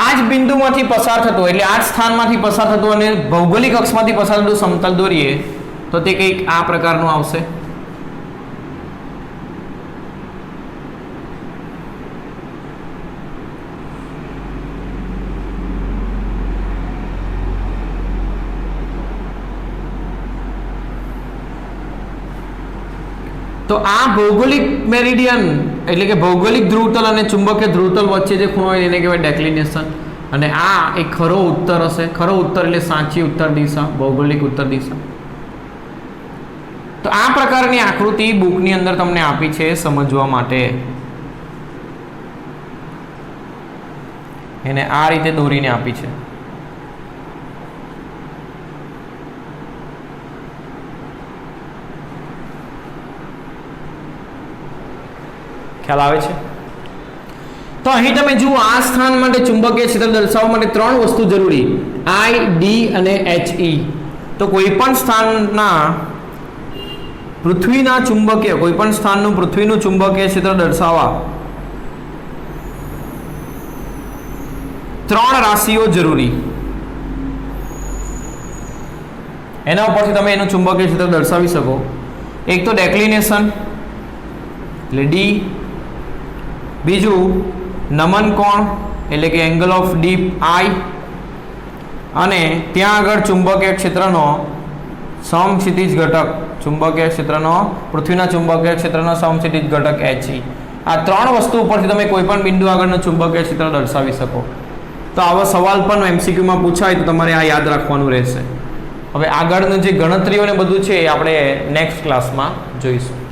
આ જ બિંદુમાંથી પસાર થતો, એટલે આ જ સ્થાનમાંથી પસાર થતું અને ભૌગોલિક અક્ષમાંથી પસાર થતું સમતલ દોરીએ તો તે કંઈક આ પ્રકારનું આવશે. તો આ ભૌગોલિક મેરિડિયન એટલે કે ભૌગોલિક ધ્રુવતલ અને ચુંબકીય ધ્રુવતલ વચ્ચે જે ખૂણો હોય એને કહેવાય ડેક્લિનેશન. અને આ એક ખરો ઉત્તર હશે. ખરો ઉત્તર એટલે સાચી ઉત્તર દિશા, ભૌગોલિક ઉત્તર દિશા. તો આ પ્રકારની આકૃતિ બુકની અંદર તમને આપી છે સમજવા માટે. એને આ રીતે દોરીને આપી છે. ખ્યાલ આવે છે? તો અહીં તમે જુઓ, આ સ્થાન માટે ચુંબકીય ક્ષેત્ર દર્શાવવા માટે ત્રણ વસ્તુ જરૂરી, I, D અને HE. તો કોઈ પણ સ્થાનના પૃથ્વીના ચુંબકીય, કોઈ પણ સ્થાનનું પૃથ્વીનું ચુંબકીય ક્ષેત્ર દર્શાવવા ત્રણ રાશિઓ જરૂરી. એના ઉપરથી તમે એનું ચુંબકીય ક્ષેત્ર દર્શાવી શકો. એક તો ડેક્લિનેશન એટલે D, બીજું નમન કોણ એટલે કે એંગલ ઓફ ડીપ I, અને ત્યાં આગળ ચુંબકીય ક્ષેત્રનો સમક્ષિતિજ ઘટક, ચુંબકીય ક્ષેત્રનો પૃથ્વીના ચુંબકીય ક્ષેત્રનો સમક્ષિતિજ ઘટક HE. આ ત્રણ વસ્તુ ઉપરથી તમે કોઈ પણ બિંદુ આગળનું ચુંબકીય ક્ષેત્ર દર્શાવી શકો. તો આવો સવાલ પણ MCQમાં પૂછાય તો તમારે આ યાદ રાખવાનું રહેશે. હવે આગળનું જે ગણતરીઓને બધું છે એ આપણે નેક્સ્ટ ક્લાસમાં જોઈશું.